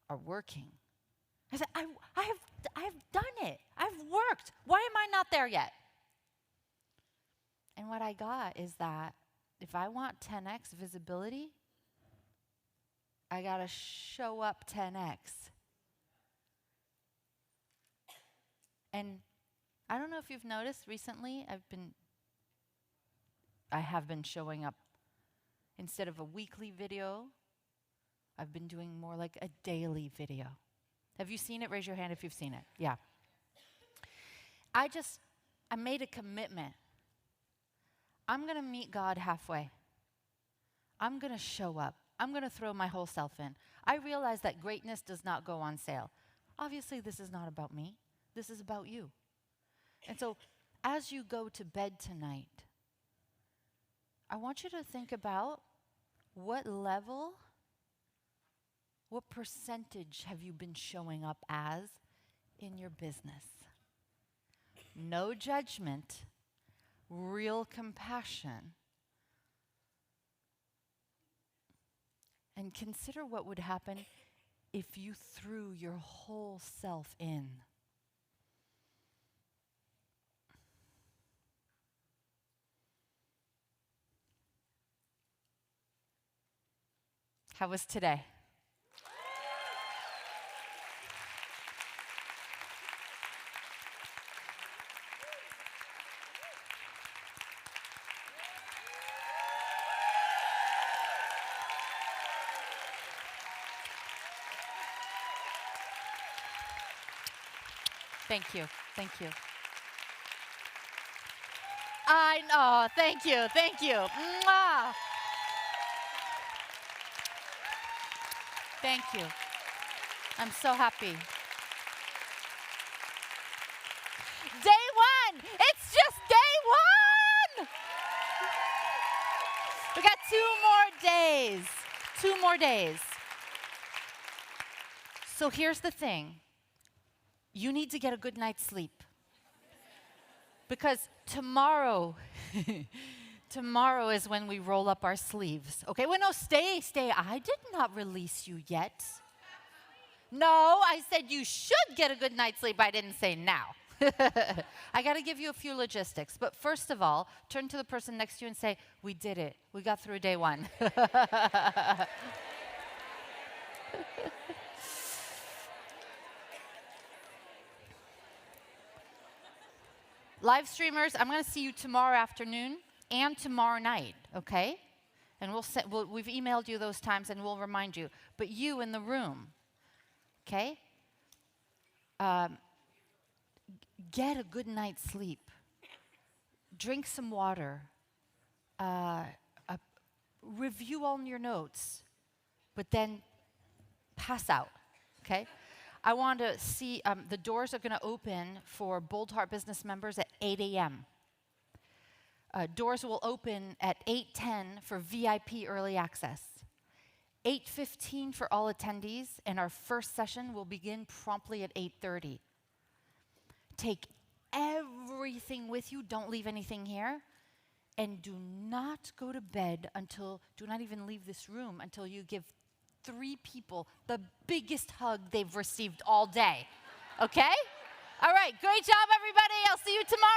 Speaker 2: are working. I said, I have done it. I've worked. Why am I not there yet? And what I got is that if I want 10x visibility, I got to show up 10x. And I don't know if you've noticed recently, I have been showing up. Instead of a weekly video, I've been doing more like a daily video. Have you seen it? Raise your hand if you've seen it. Yeah. I made a commitment. I'm going to meet God halfway. I'm going to show up. I'm going to throw my whole self in. I realize that greatness does not go on sale. Obviously, this is not about me. This is about you. And so, as you go to bed tonight, I want you to think about what level, what percentage have you been showing up as in your business? No judgment, real compassion. And consider what would happen if you threw your whole self in. How was today? Thank you. Thank you. I know. Thank you. Thank you. Mwah. Thank you. I'm so happy. Day one. It's just day one. We got 2 more days. 2 more days. So here's the thing. You need to get a good night's sleep. Because tomorrow, tomorrow is when we roll up our sleeves. Okay, well, no, stay. I did not release you yet. No, I said you should get a good night's sleep. I didn't say now. I got to give you a few logistics. But first of all, turn to the person next to you and say, we did it. We got through day one. Live streamers, I'm going to see you tomorrow afternoon and tomorrow night, okay?
Speaker 14: And we've emailed you those times and we'll remind you. But you in the room, okay? Get a good night's sleep. Drink some water. Review all your notes. But then pass out, okay? I want to see, the doors are going to open for Bold Heart Business members at 8 a.m. Doors will open at 8:10 for VIP early access. 8:15 for all attendees, and our first session will begin promptly at 8:30. Take everything with you, don't leave anything here, and do not go to bed do not even leave this room until you give 3 people the biggest hug they've received all day, okay? All right, great job, everybody. I'll see you tomorrow.